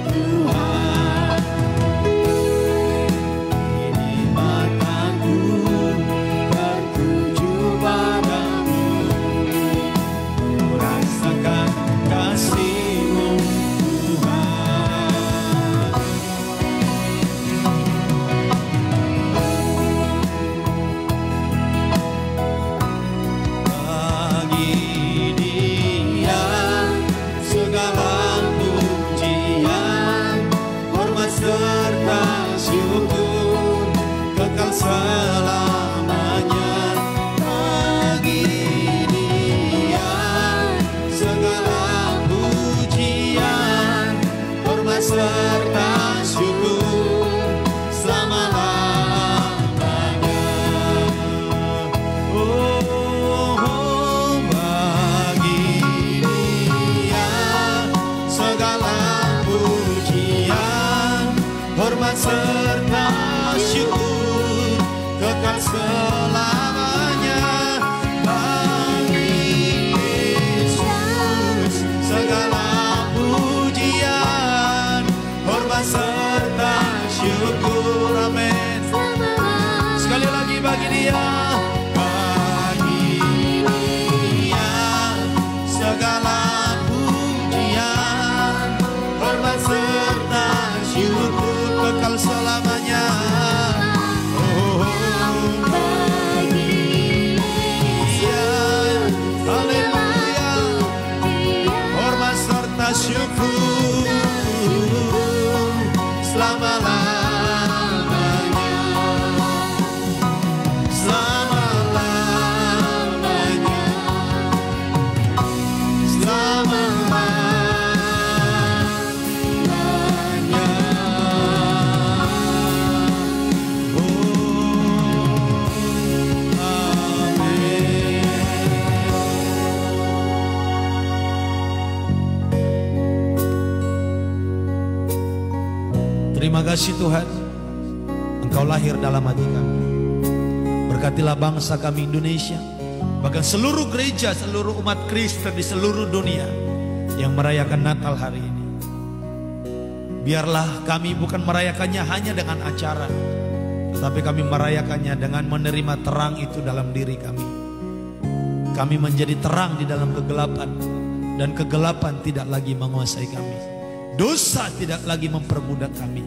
Tuhan. Kini mataku tertuju padamu, ku rasakan kasih-Mu Tuhan. Bagi Dia segala pujian, hormat serta syukur kekal selamanya. Bagi Dia segala pujian, hormat serta syukur selama-lamanya. Oh, bagi Dia segala pujian, hormat serta syukur kekal selamanya. Bagi Yesus segala pujian, hormat serta syukur, amin. Sekali lagi bagi Dia, bagi Dia segala pujian, hormat serta syukur kekal selamanya. Oh, bagi Dia, haleluya, hormat serta syukur selama-lamanya, selama-lamanya, selama-lamanya. Oh, amin. Terima kasih Tuhan, Engkau lahir dalam hati kami. Berkatilah bangsa kami Indonesia, bahkan seluruh gereja, seluruh umat Kristen di seluruh dunia yang merayakan Natal hari ini. Biarlah kami bukan merayakannya hanya dengan acara, tetapi kami merayakannya dengan menerima terang itu dalam diri kami. Kami menjadi terang di dalam kegelapan, dan kegelapan tidak lagi menguasai kami. Dosa tidak lagi memperbudak kami,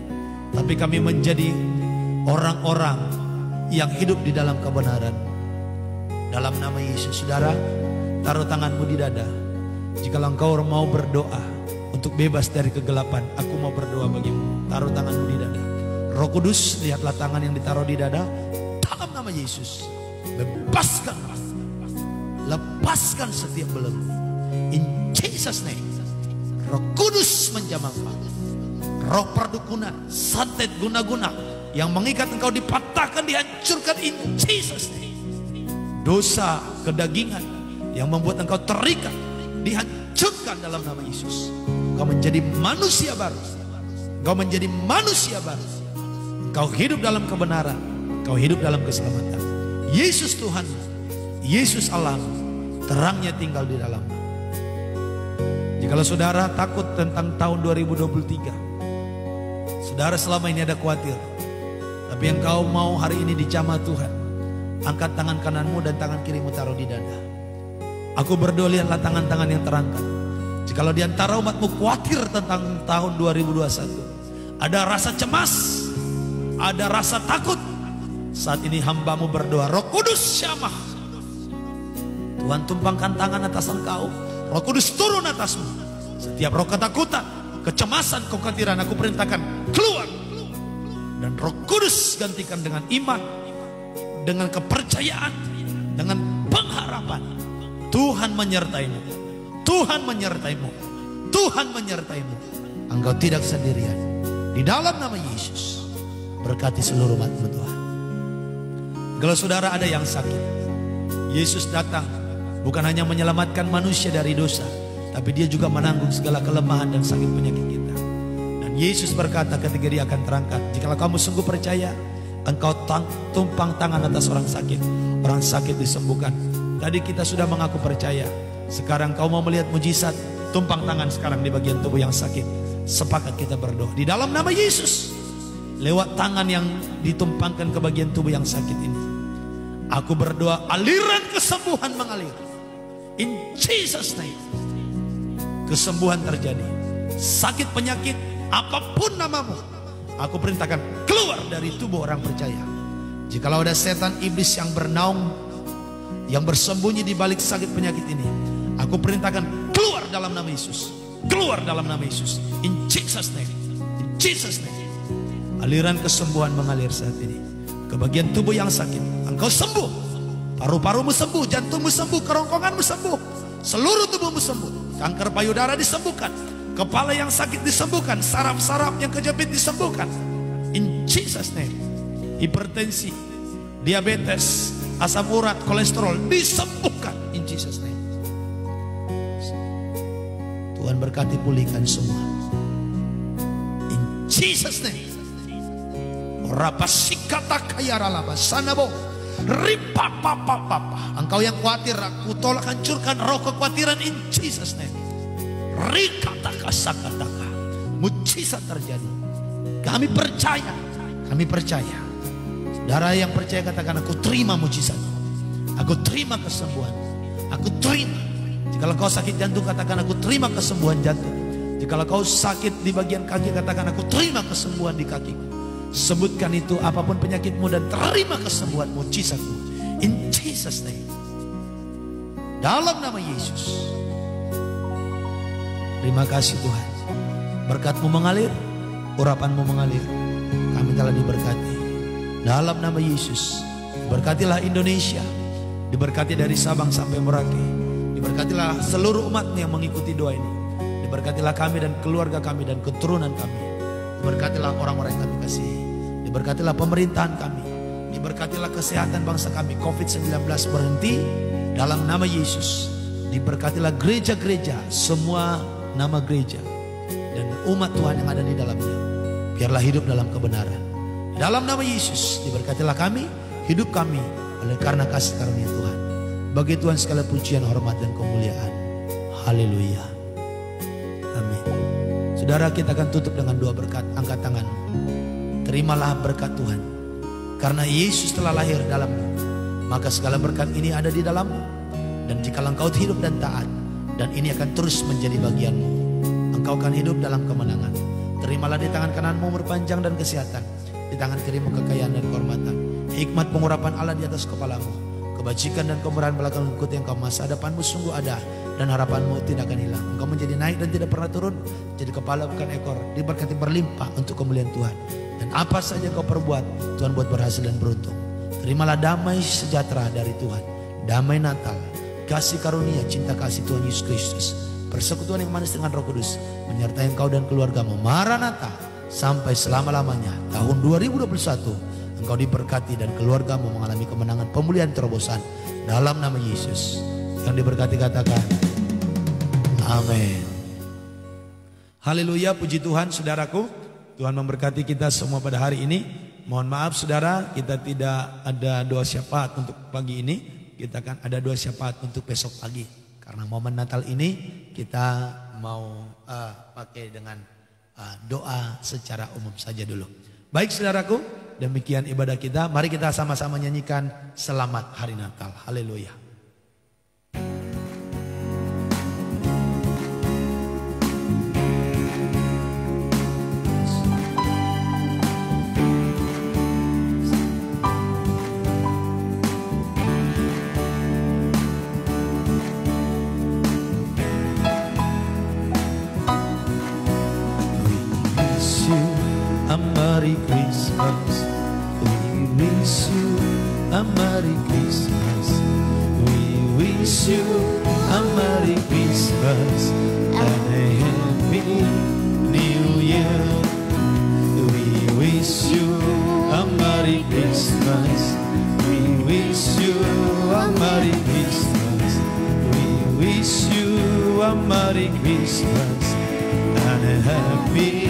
tapi kami menjadi orang-orang yang hidup di dalam kebenaran. Dalam nama Yesus, saudara, taruh tanganmu di dada. Jika engkau mau berdoa untuk bebas dari kegelapan, aku mau berdoa bagimu. Taruh tanganmu di dada. Roh Kudus, lihatlah tangan yang ditaruh di dada. Dalam nama Yesus, lepaskan, lepaskan setiap belenggu. In Jesus name. Roh Kudus menjamah, roh perdukunan, santet guna-guna yang mengikat engkau dipatahkan, dihancurkan in Jesus name. Dosa kedagingan yang membuat engkau terikat dihancurkan dalam nama Yesus. Engkau menjadi manusia baru. Engkau menjadi manusia baru. Engkau hidup dalam kebenaran. engkau hidup dalam keselamatan. Yesus Tuhan, Yesus Allah, terangnya tinggal di dalammu. Jikalau saudara takut tentang tahun 2023, saudara selama ini ada khawatir, tapi engkau mau hari ini dijamah Tuhan, angkat tangan kananmu dan tangan kirimu taruh di dada. Aku berdoa, lihatlah tangan-tangan yang terangkat. Jikalau di antara umatmu khawatir tentang tahun 2021, ada rasa cemas, ada rasa takut, saat ini hambamu berdoa, Roh Kudus syamah. Tuhan tumpangkan tangan atas engkau, Roh Kudus turun atasmu. Setiap roh ketakutan, kecemasan, kekhawatiran, aku perintahkan keluar. Dan Roh Kudus gantikan dengan iman, dengan kepercayaan, dengan pengharapan. Tuhan menyertaimu, Tuhan menyertaimu, Tuhan menyertaimu. Engkau tidak sendirian. Di dalam nama Yesus, berkati seluruh umat-Mu Tuhan. Kalau saudara ada yang sakit, Yesus datang bukan hanya menyelamatkan manusia dari dosa, tapi dia juga menanggung segala kelemahan dan sakit penyakit kita. Dan Yesus berkata ketika dia akan terangkat, jikalau kamu sungguh percaya, engkau tumpang tangan atas orang sakit disembuhkan. Tadi kita sudah mengaku percaya, sekarang kau mau melihat mujizat, tumpang tangan sekarang di bagian tubuh yang sakit. Sepakat kita berdoa di dalam nama Yesus. Lewat tangan yang ditumpangkan ke bagian tubuh yang sakit ini, aku berdoa aliran kesembuhan mengalir. In Jesus name, kesembuhan terjadi. Sakit penyakit apapun namamu, aku perintahkan keluar dari tubuh orang percaya. Jikalau ada setan iblis yang bernaung, yang bersembunyi di balik sakit penyakit ini, aku perintahkan keluar dalam nama Yesus. Keluar dalam nama Yesus. In Jesus name, in Jesus name. Aliran kesembuhan mengalir saat ini ke bagian tubuh yang sakit. Engkau sembuh, paru-parumu sembuh, jantungmu sembuh, kerongkonganmu sembuh, seluruh tubuhmu sembuh. Kanker payudara disembuhkan, kepala yang sakit disembuhkan, saraf-saraf yang kejepit disembuhkan. In Jesus name. Hipertensi, diabetes, asam urat, kolesterol disembuhkan. In Jesus name. Tuhan berkati, pulihkan semua. In Jesus name. Engkau yang khawatir, aku tolak, hancurkan roh kekhawatiran in Jesus name. Mujizat terjadi. Kami percaya, kami percaya. Saudara yang percaya katakan, aku terima mujizat, aku terima kesembuhan, aku terima. Jikalau kau sakit jantung katakan, aku terima kesembuhan jantung. Jikalau kau sakit di bagian kaki katakan, aku terima kesembuhan di kakiku. Sebutkan itu apapun penyakitmu dan terima kesembuhan mujizatmu. In Jesus name. Dalam nama Yesus. Terima kasih Tuhan. Berkat-Mu mengalir, urapan-Mu mengalir. Kami telah diberkati. Dalam nama Yesus. Berkatilah Indonesia. Diberkati dari Sabang sampai Merauke. Diberkatilah seluruh umat yang mengikuti doa ini. Diberkatilah kami dan keluarga kami dan keturunan kami. Diberkatilah orang-orang yang kami kasihi. Diberkatilah pemerintahan kami. Diberkatilah kesehatan bangsa kami. COVID-19 berhenti dalam nama Yesus. Diberkatilah gereja-gereja, semua nama gereja dan umat Tuhan yang ada di dalamnya. Biarlah hidup dalam kebenaran. Dalam nama Yesus diberkatilah kami, hidup kami oleh karena kasih karunia Tuhan. Bagi Tuhan segala pujian, hormat dan kemuliaan. Haleluya. Amin. Saudara, kita akan tutup dengan doa berkat. Angkat tangan. Terimalah berkat Tuhan. Karena Yesus telah lahir dalammu, maka segala berkat ini ada di dalammu. Dan jika engkau hidup dan taat, dan ini akan terus menjadi bagianmu, engkau akan hidup dalam kemenangan. Terimalah di tangan kananmu umur panjang dan kesehatan, di tangan kirimu kekayaan dan kehormatan, hikmat pengurapan Allah di atas kepalamu, kebajikan dan kemurahan belakang mengikuti engkau. Masa depanmu sungguh ada dan harapanmu tidak akan hilang. Engkau menjadi naik dan tidak pernah turun, jadi kepala bukan ekor, diberkati berlimpah untuk kemuliaan Tuhan. Dan apa saja kau perbuat, Tuhan buat berhasil dan beruntung. Terimalah damai sejahtera dari Tuhan, damai Natal, kasih karunia, cinta kasih Tuhan Yesus Kristus, persekutuan yang manis dengan Roh Kudus menyertai engkau dan keluargamu. Maranatha, sampai selama-lamanya. Tahun 2021 engkau diberkati dan keluargamu mengalami kemenangan, pemulihan, terobosan dalam nama Yesus. Yang diberkati katakan amin. Haleluya, puji Tuhan saudaraku. Tuhan memberkati kita semua pada hari ini. Mohon maaf saudara, kita tidak ada doa syafaat untuk pagi ini. Kita akan ada doa syafaat untuk besok pagi. Karena momen Natal ini kita mau pakai dengan doa secara umum saja dulu. Baik saudaraku, demikian ibadah kita. Mari kita sama-sama nyanyikan Selamat Hari Natal. Haleluya. A Merry Christmas. We wish you a Merry Christmas. We wish you a Merry Christmas and a Happy New Year. We wish you a Merry Christmas. We wish you a Merry Christmas. We wish you a Merry Christmas and a Happy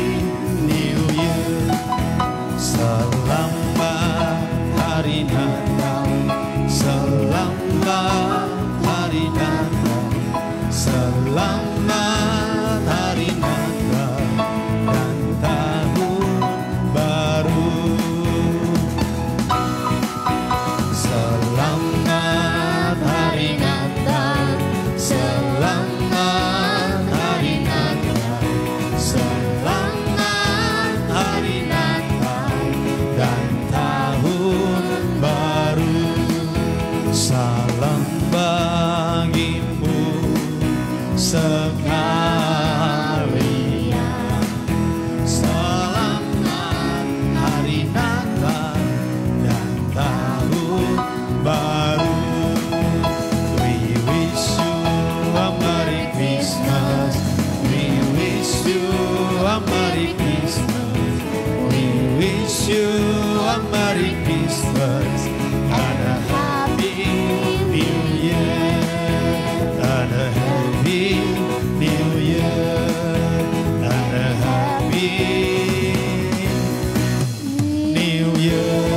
New Year. Selamat Hari Natal, selamat Hari Natal, selamat Hari Natal dan Tahun Baru. Selamat Hari Natal, selamat Hari Natal, selamat Hari Natal dan Tahun Baru. Salam bagimu sekalian. Selamat Hari Natal dan Tahun Baru. We wish you a Merry Christmas. We wish you a Merry Christmas. We wish you a Merry Christmas and a Happy New Year. And a Happy New Year. And a Happy New Year.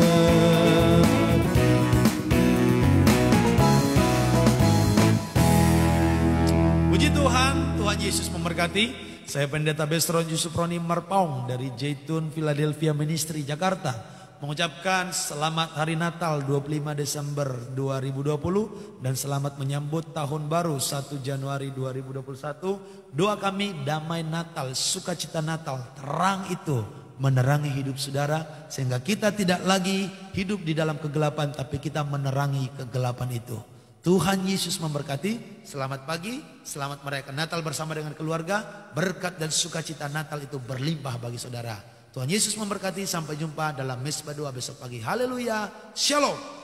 Puji Tuhan, Tuhan Yesus memberkati. Saya Pendeta Bestron Yusuf Roni Marpaung dari Jaitun Philadelphia Ministry Jakarta mengucapkan selamat Hari Natal 25 Desember 2020 dan selamat menyambut tahun baru 1 Januari 2021. Doa kami damai Natal, sukacita Natal, terang itu menerangi hidup saudara sehingga kita tidak lagi hidup di dalam kegelapan tapi kita menerangi kegelapan itu. Tuhan Yesus memberkati. Selamat pagi, selamat merayakan Natal bersama dengan keluarga. Berkat dan sukacita Natal itu berlimpah bagi saudara. Tuhan Yesus memberkati. Sampai jumpa dalam Mesbah Doa besok pagi. Haleluya. Shalom.